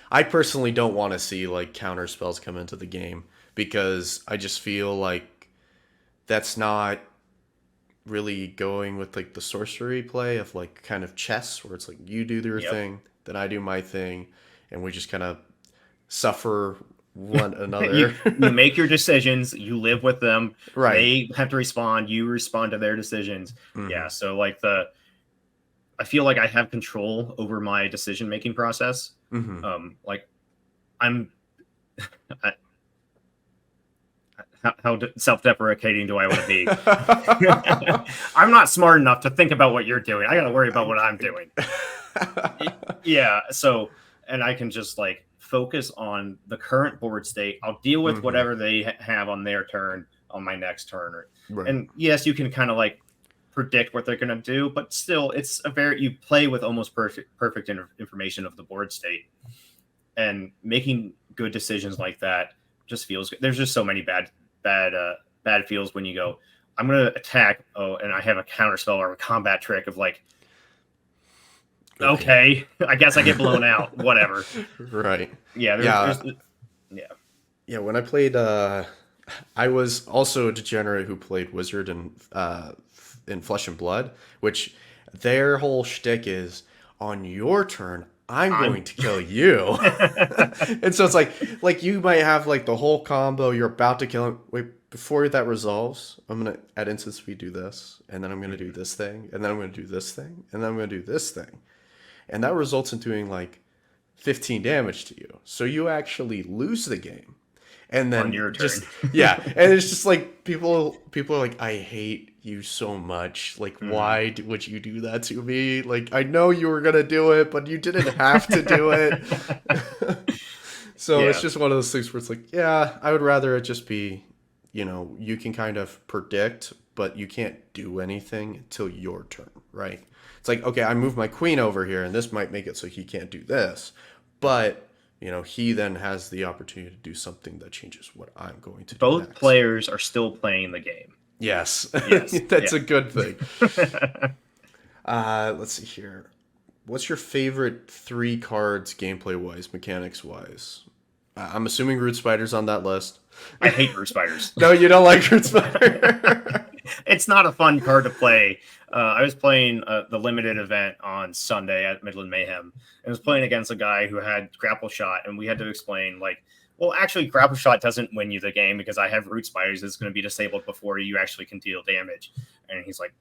Speaker 1: I personally don't want to see like counter spells come into the game because I just feel like that's not really going with like the sorcery play of like kind of chess where it's like you do your
Speaker 2: yep.
Speaker 1: thing, then I do my thing, and we just kind of suffer one
Speaker 2: you
Speaker 1: another.
Speaker 2: you make your decisions, you live with them.
Speaker 1: Right.
Speaker 2: They have to respond. You respond to their decisions.
Speaker 1: Hmm.
Speaker 2: Yeah. So like I feel like I have control over my decision making process.
Speaker 1: Hmm.
Speaker 2: Like I'm I, how self-deprecating do I want to be? I'm not smart enough to think about what you're doing. I got to worry about what I'm doing. Yeah. So, and I can just like focus on the current board state. I'll deal with
Speaker 1: Mm-hmm.
Speaker 2: whatever they have on their turn on my next turn.
Speaker 1: Right.
Speaker 2: And yes, you can kind of like predict what they're going to do, but still, it's a very you play with almost perfect information of the board state, and making good decisions like that just feels good. There's just so many bad feels when you go, I'm going to attack. Oh, and I have a counter spell or a combat trick of like, okay, I guess I get blown out. Whatever.
Speaker 1: Right.
Speaker 2: Yeah.
Speaker 1: Yeah. When I played, I was also a degenerate who played Wizard in Flesh and Blood, which their whole shtick is on your turn, I'm going to kill you. And so it's like you might have like the whole combo, you're about to kill him. Wait, before that resolves, I'm gonna at instant speed do this, and then I'm gonna do this thing, and then I'm gonna do this thing, and then I'm gonna do this thing. And that results in doing like 15 damage to you. So you actually lose the game. And then
Speaker 2: on your turn.
Speaker 1: just yeah, and it's just like people are like, I hate you so much. Like, why would you do that to me? Like, I know you were gonna do it, but you didn't have to do it. So it's just one of those things where it's like, yeah, I would rather it just be, you can kind of predict, but you can't do anything until your turn, right? It's like, okay, I move my queen over here, and this might make it so he can't do this, but he then has the opportunity to do something that changes what I'm going to do.
Speaker 2: Both
Speaker 1: next.
Speaker 2: players are still playing the game.
Speaker 1: Yes. That's a good thing. Let's see here. What's your favorite 3 cards gameplay-wise, mechanics-wise? I'm assuming Root Spider's on that list.
Speaker 2: I hate Root Spiders.
Speaker 1: No, you don't like Root Spider?
Speaker 2: It's not a fun card to play. I was playing the limited event on Sunday at Midland Mayhem, and was playing against a guy who had Grapple Shot, and we had to explain, like, well, actually, Grapple Shot doesn't win you the game because I have Root Spiders that's going to be disabled before you actually can deal damage. And he's like,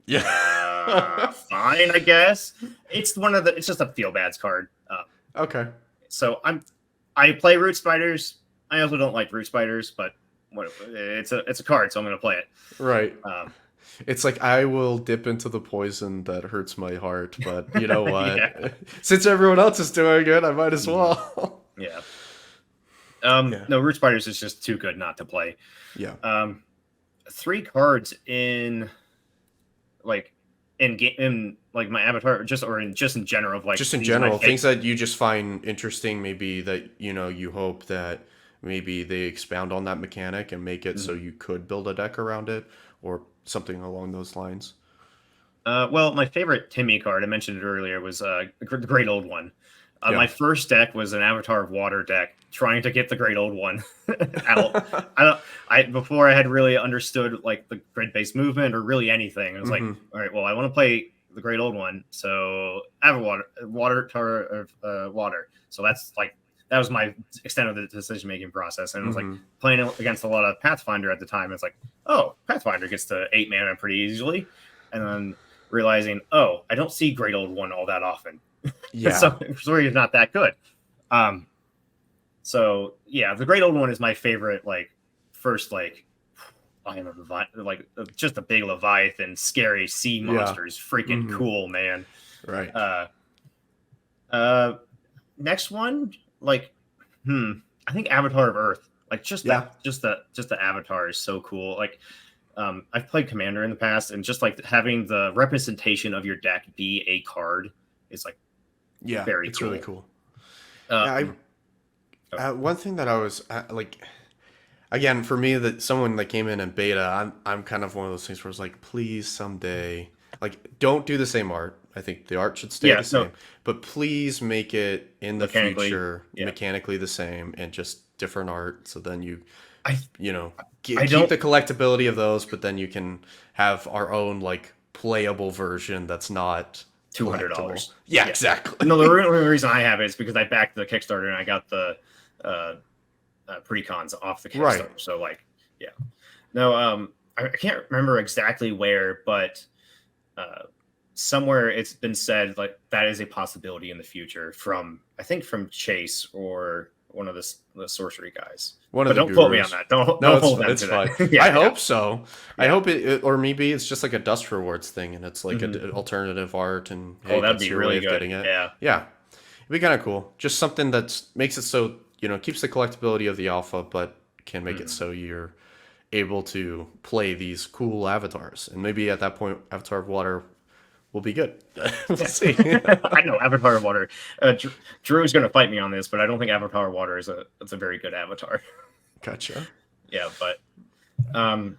Speaker 1: yeah,
Speaker 2: fine, I guess. It's just a feel bads card.
Speaker 1: Okay.
Speaker 2: So I play Root Spiders. I also don't like Root Spiders, but it's a card, so I'm going to play it.
Speaker 1: Right. It's like, I will dip into the poison that hurts my heart, but you know what?
Speaker 2: Yeah.
Speaker 1: Since everyone else is doing it, I might as well.
Speaker 2: Yeah. No, Root Spiders is just too good not to play.
Speaker 1: Yeah.
Speaker 2: 3 cards in my avatar, just in general, of like
Speaker 1: just in general, things that you just find interesting, maybe that you hope that maybe they expound on that mechanic and make it so you could build a deck around it, or something along those lines.
Speaker 2: Well, my favorite Timmy card, I mentioned it earlier, was the Great Old One. My first deck was an Avatar of Water deck, trying to get the Great Old One out. Before I had really understood like the grid-based movement or really anything. I was like, all right, well, I want to play the Great Old One, so I have a water. So that was my extent of the decision-making process. And it was like playing against a lot of Pathfinder at the time. It's like, oh, Pathfinder gets to 8 mana pretty easily. And then realizing, oh, I don't see Great Old One all that often.
Speaker 1: Yeah.
Speaker 2: So it's not that good. So yeah, the Great Old One is my favorite, like, first, like, I am just a big Leviathan, scary sea monsters. Freaking cool, man.
Speaker 1: Right.
Speaker 2: Next one, like, I think Avatar of Earth. Like, just the Avatar is so cool. Like, I've played Commander in the past, and just like having the representation of your deck be a card is like, very
Speaker 1: it's
Speaker 2: cool.
Speaker 1: really cool. One thing that I was like, again, for me, that someone that came in beta, I'm kind of one of those things where it's like, please someday, like, don't do the same art. I think the art should stay the same, but please make it in the future mechanically the same and just different art. So then keep the collectability of those, but then you can have our own like playable version that's not
Speaker 2: $200.
Speaker 1: Yeah, exactly.
Speaker 2: No, the only reason I have it is because I backed the Kickstarter and I got the precons off the Kickstarter.
Speaker 1: Right.
Speaker 2: So like, yeah. No, I can't remember exactly where, but somewhere it's been said like that is a possibility in the future from Chase or one of the sorcery guys. Don't quote me on that. Don't hold that. It's fine.
Speaker 1: I hope so. Yeah. I hope it, or maybe it's just like a dust rewards thing, and it's like an alternative art, and
Speaker 2: that'd be really good.
Speaker 1: Getting it.
Speaker 2: Yeah.
Speaker 1: be kind of cool. Just something that makes it so, keeps the collectability of the alpha, but can make it
Speaker 2: Mhm.
Speaker 1: so you're able to play these cool avatars. And maybe at that point, Avatar of Water will be good. We'll
Speaker 2: Yeah.
Speaker 1: see.
Speaker 2: I know Avatar of Water. Drew's going to fight me on this, but I don't think Avatar of Water is a very good avatar.
Speaker 1: Gotcha.
Speaker 2: Yeah, but and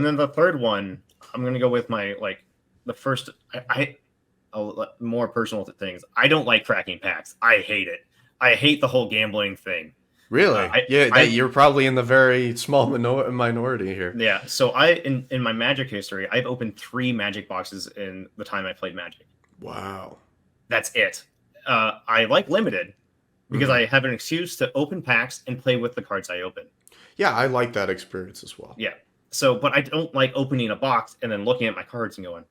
Speaker 2: then the third one, I'm going to go with my like the first. More personal things. I don't like cracking packs. I hate it. I hate the whole gambling thing.
Speaker 1: Really? Yeah, that
Speaker 2: I
Speaker 1: you're probably in the very small minority here.
Speaker 2: yeah. So in my Magic history, I've opened 3 Magic boxes in the time I played Magic.
Speaker 1: Wow.
Speaker 2: That's it. I like limited because
Speaker 1: Hmm.
Speaker 2: I have an excuse to open packs and play with the cards I open.
Speaker 1: Yeah, I like that experience as well.
Speaker 2: Yeah. So, but I don't like opening a box and then looking at my cards and going,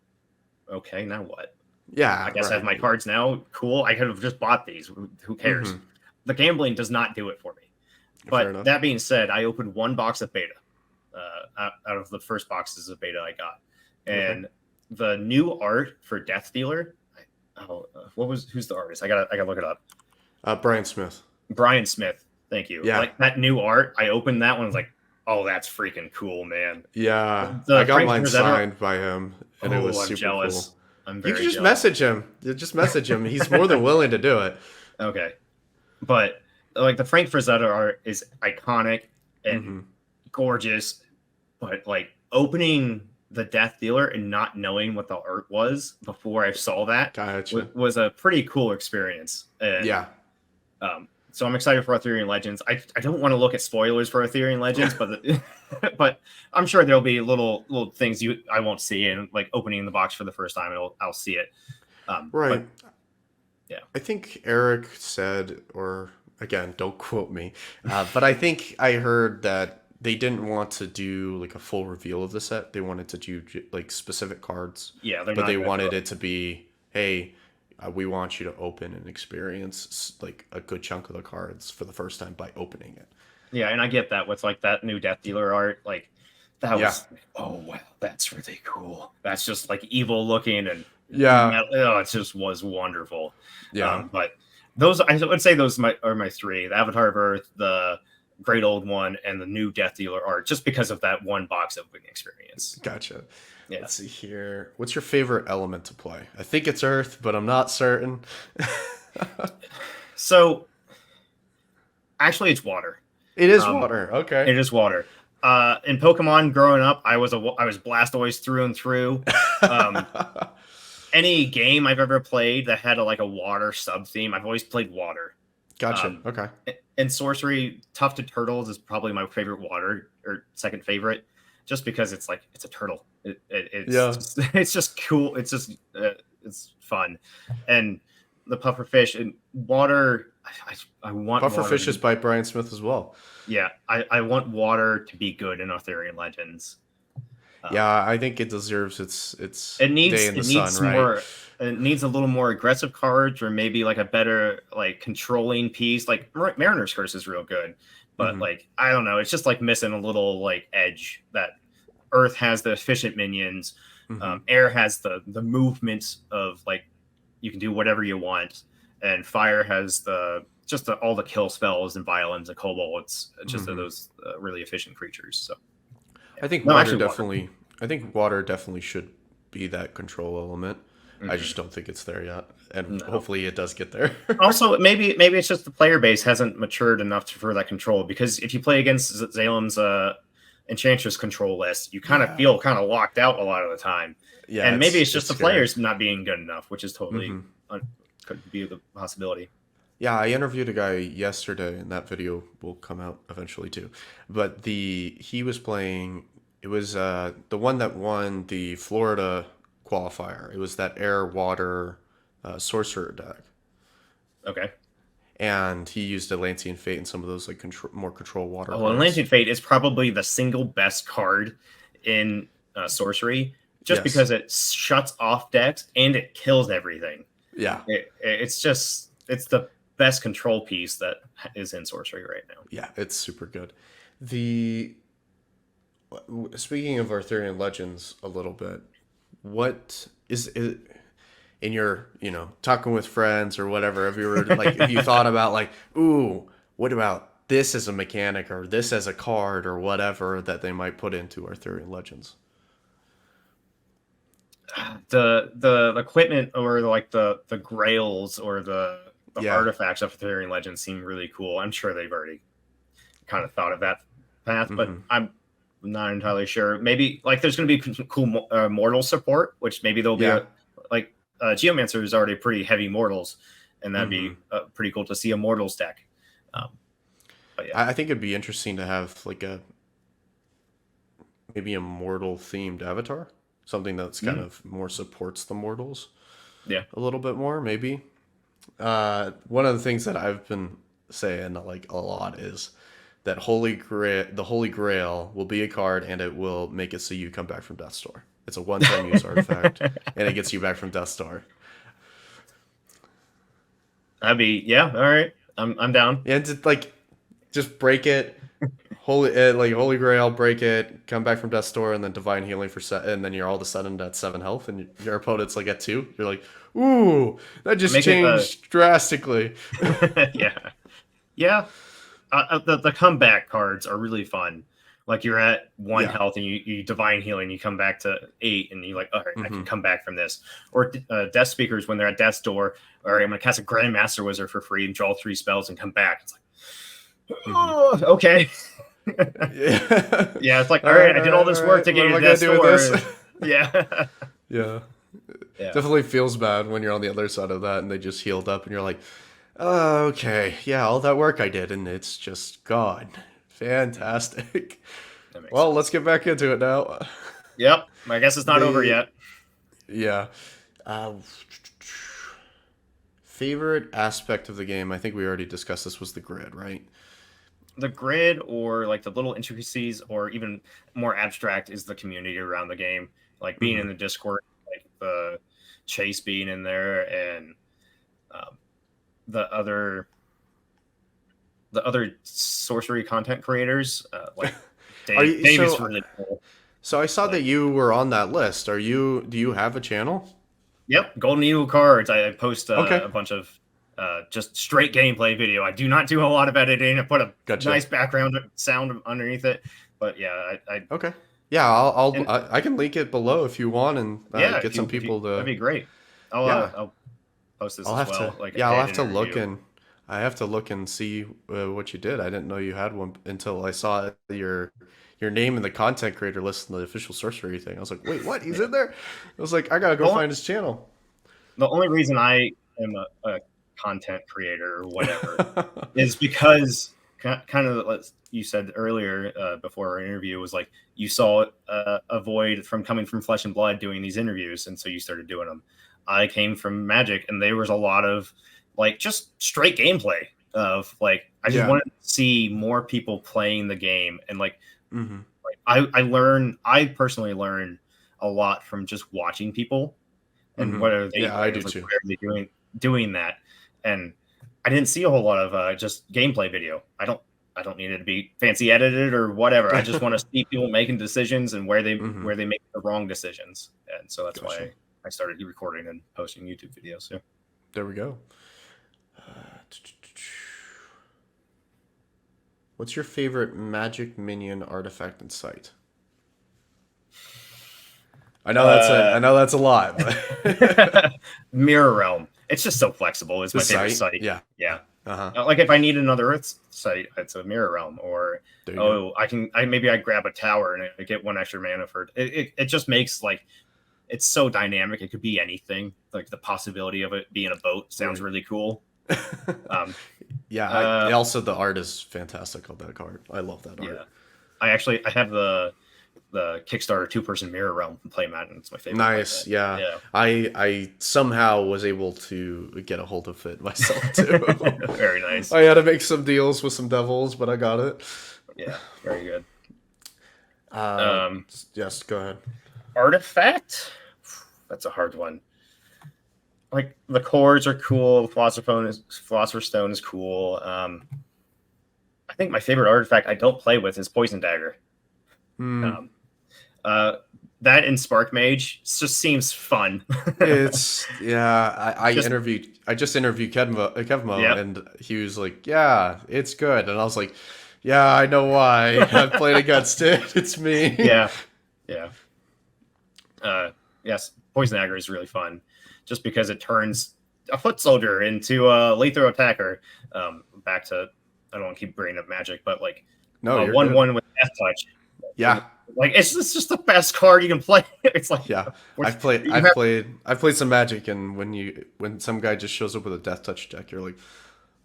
Speaker 2: okay, now what? I
Speaker 1: Yeah,
Speaker 2: guess I have
Speaker 1: right.
Speaker 2: my cards now. Cool. I could have just bought these. Who cares?
Speaker 1: Hmm.
Speaker 2: The gambling does not do it for me.
Speaker 1: Fair
Speaker 2: But
Speaker 1: enough.
Speaker 2: that being said, I opened 1 box of beta out of the first boxes of beta I got,
Speaker 1: Okay.
Speaker 2: and the new art for Death Dealer. Who's the artist? I gotta look it up.
Speaker 1: Brian Smith.
Speaker 2: Brian Smith. Thank you.
Speaker 1: Yeah.
Speaker 2: Like that new art, I opened that one. I was like, oh, that's freaking cool, man.
Speaker 1: Yeah. I
Speaker 2: The
Speaker 1: got
Speaker 2: Frank
Speaker 1: mine
Speaker 2: Frazetta.
Speaker 1: signed by him, and it was
Speaker 2: Oh, I'm
Speaker 1: super cool.
Speaker 2: jealous. I'm
Speaker 1: You can
Speaker 2: very
Speaker 1: just
Speaker 2: jealous.
Speaker 1: message him. You just message him. He's more than willing to do it.
Speaker 2: Okay, but like the Frank Frazetta art is iconic and
Speaker 1: Hmm.
Speaker 2: gorgeous, but like opening the Death Dealer and not knowing what the art was before I saw that
Speaker 1: Gotcha.
Speaker 2: was a pretty cool experience. And
Speaker 1: Yeah.
Speaker 2: so I'm excited for Arthurian Legends. I don't want to look at spoilers for Arthurian Legends, but but I'm sure there'll be little things I won't see, and like opening the box for the first time, I'll see it.
Speaker 1: Right.
Speaker 2: But yeah,
Speaker 1: I think Eric said, or again, don't quote me, but I think I heard that they didn't want to do like a full reveal of the set. They wanted to do like specific cards,
Speaker 2: yeah, they're
Speaker 1: but
Speaker 2: not
Speaker 1: they
Speaker 2: going to do
Speaker 1: wanted
Speaker 2: it.
Speaker 1: it to be, hey, we want you to open and experience like a good chunk of the cards for the first time by opening it.
Speaker 2: Yeah, and I get that with like that new Death Dealer art, like that
Speaker 1: Yeah.
Speaker 2: was oh wow, that's really cool. That's just like evil looking and
Speaker 1: Yeah.
Speaker 2: it just was wonderful.
Speaker 1: Yeah.
Speaker 2: But those I would say those are my 3: the Avatar of Earth, the Great Old One, and the new Death Dealer art, just because of that 1 box opening experience.
Speaker 1: Gotcha.
Speaker 2: Yeah.
Speaker 1: Let's see here. What's your favorite element to play? I think it's Earth, but I'm not certain.
Speaker 2: So actually, it's water.
Speaker 1: It is
Speaker 2: Um,
Speaker 1: water. Okay.
Speaker 2: it is water. In Pokemon, growing up, I was Blastoise through and through. Um, any game I've ever played that had like a water sub theme, I've always played water.
Speaker 1: Gotcha.
Speaker 2: Um,
Speaker 1: Okay.
Speaker 2: and Sorcery, Tufted Turtles is probably my favorite water or second favorite, just because it's like it's a turtle.
Speaker 1: Yeah.
Speaker 2: It's just cool. It's just it's fun, and the pufferfish and water. I want water
Speaker 1: Pufferfish is by Brian Smith as well.
Speaker 2: yeah, I want water to be good in Arthurian Legends.
Speaker 1: Yeah, I think it deserves its
Speaker 2: It
Speaker 1: day
Speaker 2: needs
Speaker 1: in the sun, right?
Speaker 2: more. It needs a little more aggressive cards, or maybe like a better like controlling piece. Like Mariner's Curse is real good, but
Speaker 1: Hmm.
Speaker 2: like I don't know, it's just like missing a little like edge. That Earth has the efficient minions,
Speaker 1: Hmm.
Speaker 2: Air has the movement of like you can do whatever you want, and Fire has all the kill spells and violence and kobolds. Just
Speaker 1: Hmm.
Speaker 2: those really efficient creatures. So yeah.
Speaker 1: I think
Speaker 2: No,
Speaker 1: water
Speaker 2: actually, water.
Speaker 1: definitely. I think water definitely should be that control element. I
Speaker 2: Mhm.
Speaker 1: just don't think it's there yet, and
Speaker 2: No.
Speaker 1: hopefully it does get there.
Speaker 2: Also, maybe it's just the player base hasn't matured enough for that control. Because if you play against Zalem's Enchantress control list, you kind of
Speaker 1: Yeah.
Speaker 2: feel kind of locked out a lot of the time.
Speaker 1: Yeah,
Speaker 2: And maybe it's just the
Speaker 1: scary.
Speaker 2: players not being good enough, which is totally
Speaker 1: Hmm.
Speaker 2: could be the possibility.
Speaker 1: Yeah, I interviewed a guy yesterday, and that video will come out eventually too. But he was playing. It was the one that won the Florida qualifier. It was that air water sorcerer deck,
Speaker 2: Okay.
Speaker 1: and he used Atlantean Fate and some of those like more control water
Speaker 2: Oh, and
Speaker 1: cards.
Speaker 2: Lancing Fate is probably the single best card in Sorcery, just
Speaker 1: Yes.
Speaker 2: because it shuts off decks and it kills everything.
Speaker 1: Yeah.
Speaker 2: It's the best control piece that is in Sorcery right now.
Speaker 1: Yeah, it's super good. The Speaking of Arthurian legends a little bit, what is it? in your, talking with friends or whatever, if you were like, if you thought about like, ooh, what about this as a mechanic or this as a card or whatever that they might put into Arthurian Legends?
Speaker 2: The equipment or like the grails or the
Speaker 1: Yeah.
Speaker 2: artifacts of Arthurian Legends seem really cool. I'm sure they've already kind of thought of that path, but
Speaker 1: Hmm.
Speaker 2: I'm not entirely sure. Maybe like there's going to be cool mortal support, which maybe there'll be
Speaker 1: Yeah.
Speaker 2: a like Geomancer is already pretty heavy mortals, and that'd
Speaker 1: Hmm.
Speaker 2: be pretty cool to see a mortals deck. Um, but yeah,
Speaker 1: I think it'd be interesting to have like maybe a mortal themed avatar, something that's kind
Speaker 2: mm,
Speaker 1: of more supports the mortals
Speaker 2: yeah,
Speaker 1: a little bit more, maybe. One of the things that I've been saying like a lot is that the Holy Grail will be a card, and it will make it so you come back from Death's Door. It's a one-time use artifact, and it gets you back from Death's Door.
Speaker 2: that'd be yeah. All right, I'm down.
Speaker 1: And it's like just break it, Holy Grail, break it, come back from Death's Door, and then Divine Healing for set, and then you're all of a sudden at 7 health, and your opponent's like at 2. You're like, ooh, that just
Speaker 2: Make it
Speaker 1: changed drastically.
Speaker 2: yeah, yeah. The comeback cards are really fun. Like you're at one
Speaker 1: Yeah.
Speaker 2: health and you divine healing, you come back to 8, and you're like, all right, I
Speaker 1: Hmm.
Speaker 2: can come back from this. Or Death Speakers when they're at Death's Door, all right, I'm gonna cast a Grandmaster Wizard for free and draw 3 spells and come back. It's like,
Speaker 1: Hmm.
Speaker 2: oh, okay,
Speaker 1: Yeah.
Speaker 2: yeah. It's like, all right, I did all this
Speaker 1: All
Speaker 2: work
Speaker 1: right.
Speaker 2: to
Speaker 1: What
Speaker 2: get
Speaker 1: am
Speaker 2: you
Speaker 1: I
Speaker 2: to
Speaker 1: gonna
Speaker 2: Death's
Speaker 1: do with
Speaker 2: Door.
Speaker 1: this?
Speaker 2: Yeah,
Speaker 1: Yeah.
Speaker 2: yeah,
Speaker 1: Definitely feels bad when you're on the other side of that and they just healed up and you're like, oh, okay, yeah, all that work I did and it's just gone. Fantastic.
Speaker 2: that makes
Speaker 1: Well, let's
Speaker 2: sense.
Speaker 1: get back into it now.
Speaker 2: Yep, I guess it's not over
Speaker 1: The
Speaker 2: yet.
Speaker 1: Yeah. Uh, favorite aspect of the game, I think we already discussed this, was the grid, right?
Speaker 2: The grid or like the little intricacies or even more abstract is the community around the game, like being
Speaker 1: Mm-hmm.
Speaker 2: in the Discord, like the Chase being in there, and um, the other sorcery content creators, like
Speaker 1: Are
Speaker 2: Dave.
Speaker 1: you
Speaker 2: Dave is
Speaker 1: so?
Speaker 2: really cool.
Speaker 1: So I saw that
Speaker 2: Like,
Speaker 1: you were on that list. Are you? Do you have a channel?
Speaker 2: yep, Golden Eagle cards. I post
Speaker 1: Okay,
Speaker 2: a bunch of just straight gameplay video. I do not do a lot of editing. I put a
Speaker 1: gotcha.
Speaker 2: nice background sound underneath it, but yeah, I
Speaker 1: Okay. Yeah,
Speaker 2: and
Speaker 1: I can link it below if you want and
Speaker 2: yeah,
Speaker 1: get some
Speaker 2: if you
Speaker 1: people
Speaker 2: that'd
Speaker 1: to.
Speaker 2: be great.
Speaker 1: Yeah,
Speaker 2: I'll post this
Speaker 1: I'll
Speaker 2: as
Speaker 1: have to.
Speaker 2: well, like a
Speaker 1: Yeah, I'll have
Speaker 2: hidden
Speaker 1: to look
Speaker 2: review.
Speaker 1: and I have to look and see what you did. I didn't know you had one until I saw your name in the content creator list in the official sorcery thing. I was like, wait, what? He's
Speaker 2: Yeah.
Speaker 1: in there? I was like, I gotta
Speaker 2: The
Speaker 1: go
Speaker 2: only,
Speaker 1: find his channel.
Speaker 2: the only reason I am a content creator or whatever is because kind of like you said earlier before our interview was like you saw a void from coming from Flesh and Blood doing these interviews, and so you started doing them. I came from Magic, and there was a lot of like just straight gameplay of like I just
Speaker 1: Yeah.
Speaker 2: wanted to see more people playing the game, and
Speaker 1: Hmm.
Speaker 2: like I personally learn a lot from just watching people and
Speaker 1: Hmm.
Speaker 2: what are they
Speaker 1: Yeah, I
Speaker 2: doing?
Speaker 1: do
Speaker 2: It's like
Speaker 1: too.
Speaker 2: why are they doing that? And I didn't see a whole lot of just gameplay video. I don't need it to be fancy edited or whatever. I just want to see people making decisions and
Speaker 1: Hmm.
Speaker 2: where they make the wrong decisions. And so that's
Speaker 1: Gotcha.
Speaker 2: why I started recording and posting YouTube videos. So
Speaker 1: There we go. What's your favorite magic minion artifact and site? I
Speaker 2: uh,
Speaker 1: know that's a lot, but
Speaker 2: Mirror Realm. It's just so flexible. It's
Speaker 1: the
Speaker 2: my favorite
Speaker 1: site,
Speaker 2: site.
Speaker 1: yeah.
Speaker 2: Yeah.
Speaker 1: Uh-huh.
Speaker 2: Like if I need another Earth site, it's a Mirror Realm. Or
Speaker 1: There you go.
Speaker 2: oh, I maybe I grab a tower and I get 1 extra mana for it. It just makes like it's so dynamic. It could be anything. Like the possibility of it being a boat sounds
Speaker 1: Right.
Speaker 2: really cool. Um,
Speaker 1: Yeah,
Speaker 2: uh,
Speaker 1: also the art is fantastic on that card. I love that art.
Speaker 2: yeah. I have the Kickstarter 2-person Mirror Realm playmat, and it's my favorite playmat.
Speaker 1: Nice. Yeah.
Speaker 2: Yeah,
Speaker 1: I somehow was able to get a hold of it myself too.
Speaker 2: very nice.
Speaker 1: I had to make some deals with some devils, but I got it.
Speaker 2: Yeah, very good.
Speaker 1: Uh
Speaker 2: Um,
Speaker 1: yes, go ahead.
Speaker 2: Artifact. That's a hard one. Like the cores are cool. Philosopher's Stone is cool. I think my favorite artifact I don't play with is Poison Dagger.
Speaker 1: Hmm.
Speaker 2: Um, uh, that and Spark Mage just seems fun.
Speaker 1: It's yeah.
Speaker 2: Just
Speaker 1: I just interviewed Kevmo,
Speaker 2: yep.
Speaker 1: and he was like, "Yeah, it's good," and I was like, "Yeah, I know why. I've played against it. It's me."
Speaker 2: Yeah. Yeah. Yes, Poison Dagger is really fun, just because it turns a foot soldier into a lethal attacker. Back to I don't want to keep bringing up magic, but like
Speaker 1: No,
Speaker 2: a
Speaker 1: you're good.
Speaker 2: 1/1 with death touch.
Speaker 1: Yeah,
Speaker 2: Like it's just the best card you can play. It's like
Speaker 1: yeah.
Speaker 2: what's- you
Speaker 1: I've
Speaker 2: have-
Speaker 1: played some Magic, and when some guy just shows up with a Death Touch deck, you're like,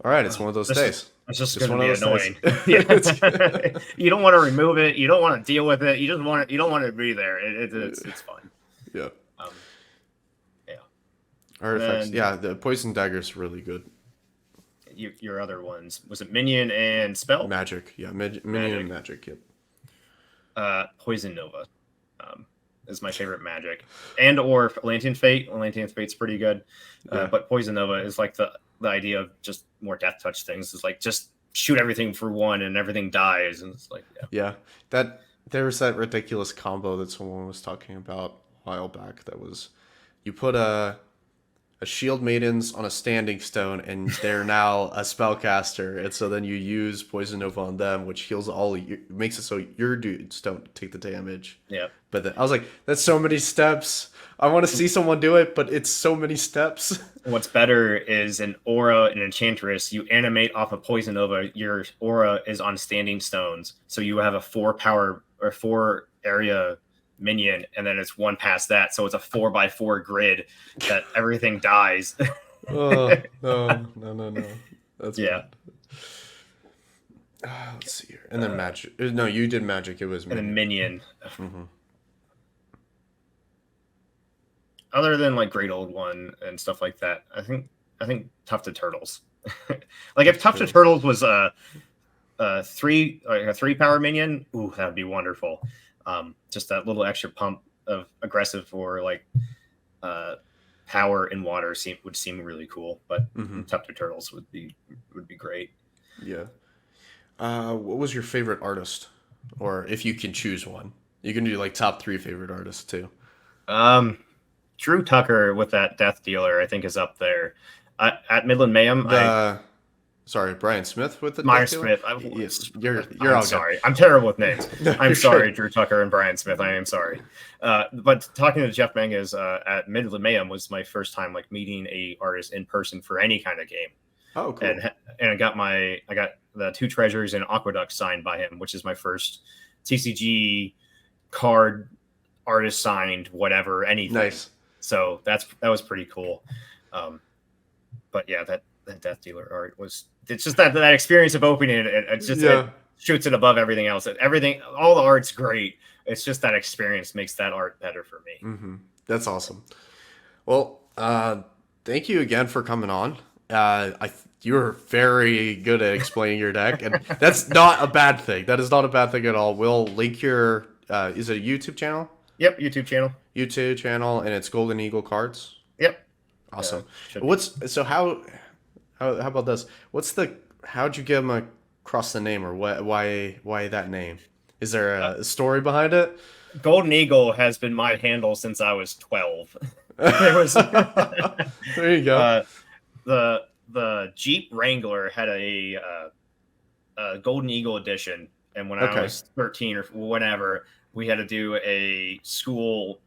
Speaker 1: "All right, it's one of those
Speaker 2: this
Speaker 1: days."
Speaker 2: it's just
Speaker 1: It's
Speaker 2: going
Speaker 1: one
Speaker 2: to
Speaker 1: of
Speaker 2: be
Speaker 1: those
Speaker 2: annoying.
Speaker 1: days.
Speaker 2: Yeah. You don't want to remove it. You don't want to deal with it. You just want it. You don't want it to be there. It's fun.
Speaker 1: Yeah.
Speaker 2: Um, yeah.
Speaker 1: Artifacts.
Speaker 2: And
Speaker 1: Yeah, the Poison Dagger's really good.
Speaker 2: your other ones, was it Minion and Spell?
Speaker 1: Magic. Yeah, Minion and Magic. Yep.
Speaker 2: Poison Nova is my favorite magic, and or Atlantean Fate. Atlantean Fate's pretty good,
Speaker 1: Yeah.
Speaker 2: but Poison Nova is like the idea of just more death touch things. Is like just shoot everything for one and everything dies, and it's like
Speaker 1: Yeah, that there's that ridiculous combo that someone was talking about a while back. That was you put a shield maidens on a standing stone, and they're now a spellcaster, and so then you use Poison Nova on them, which heals makes it so your dudes don't take the damage.
Speaker 2: yeah.
Speaker 1: But then I was like, that's so many steps. I want to see someone do it, but it's so many steps.
Speaker 2: What's better is an aura and enchantress. You animate off of Poison Nova. Your aura is on standing stones, so you have a 4 power or 4 area minion, and then it's 1 past that, so it's a 4x4 grid that everything dies.
Speaker 1: Oh no. That's
Speaker 2: yeah.
Speaker 1: bad. Let's see here, and then Magic. No, you did Magic. It was
Speaker 2: And then Minion.
Speaker 1: Mm-hmm.
Speaker 2: Other than like Great Old One and stuff like that, I think Tufted Turtles. Like if Tufted Turtles was a 3 power minion, ooh, that would be wonderful. Just that little extra pump of aggressive or like power in water would seem really cool. But Tufted Turtles would be great.
Speaker 1: Yeah. What was your favorite artist, or if you can choose one, you can do like top 3 favorite artists too.
Speaker 2: Drew Tucker with that Death Dealer, I think, is up there. At Midland Mayhem,
Speaker 1: Sorry, Brian Smith with the
Speaker 2: Meyer
Speaker 1: Death Dealer?
Speaker 2: Smith.
Speaker 1: Yes, you're
Speaker 2: I'm
Speaker 1: all
Speaker 2: sorry.
Speaker 1: good.
Speaker 2: I'm terrible with names.
Speaker 1: No,
Speaker 2: I'm
Speaker 1: you're
Speaker 2: sorry,
Speaker 1: good.
Speaker 2: Drew Tucker and Brian Smith. I am sorry. But talking to Jeff Menges at Midland Mayhem was my first time like meeting a artist in person for any kind of game.
Speaker 1: Oh, cool.
Speaker 2: And I got the 2 treasures and Aqueduct signed by him, which is my first TCG card artist signed whatever anything.
Speaker 1: Nice.
Speaker 2: So that was pretty cool. But yeah, that Death Dealer art it's just that experience of opening it. It shoots it above everything else. All the art's great. It's just that experience makes that art better for me.
Speaker 1: Mm-hmm. That's awesome. Well, thank you again for coming on. You were very good at explaining your deck, and that's not a bad thing. That is not a bad thing at all. We'll link your is it a YouTube channel?
Speaker 2: Yep, YouTube channel,
Speaker 1: and it's Golden Eagle Cards.
Speaker 2: Yep.
Speaker 1: Awesome. How about this? How'd you get him across the name, or why that name? Is there a story behind it?
Speaker 2: Golden Eagle has been my handle since I was 12. There
Speaker 1: you go.
Speaker 2: The Jeep Wrangler had a Golden Eagle edition, and when I was 13 or whatever, we had to do a school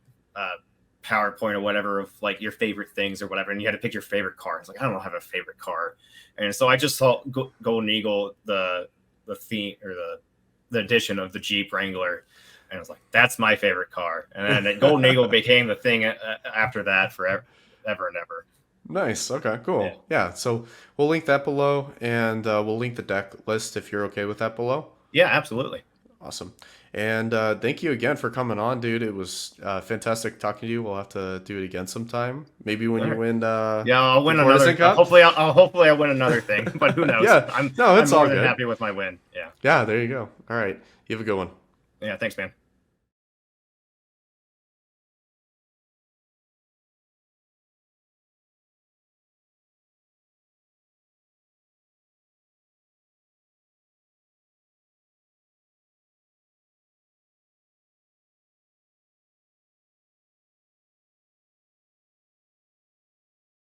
Speaker 2: PowerPoint or whatever of like your favorite things or whatever, and you had to pick your favorite car. It's like, I don't have a favorite car, and so I just saw Golden Eagle, the theme or the edition of the Jeep Wrangler, and I was like, that's my favorite car. And then Golden Eagle became the thing after that forever, ever and ever.
Speaker 1: Nice. Okay, cool. Yeah. So we'll link that below, and we'll link the deck list if you're okay with that below.
Speaker 2: Yeah, absolutely.
Speaker 1: Awesome. And thank you again for coming on, dude. It was fantastic talking to you. We'll have to do it again sometime. Maybe when you win.
Speaker 2: I'll win another. Hopefully, I'll win another thing. But who knows?
Speaker 1: Yeah.
Speaker 2: I'm
Speaker 1: all
Speaker 2: more
Speaker 1: good.
Speaker 2: than happy with my win. Yeah.
Speaker 1: Yeah. There you go. All right. You have a good one.
Speaker 2: Yeah. Thanks, man.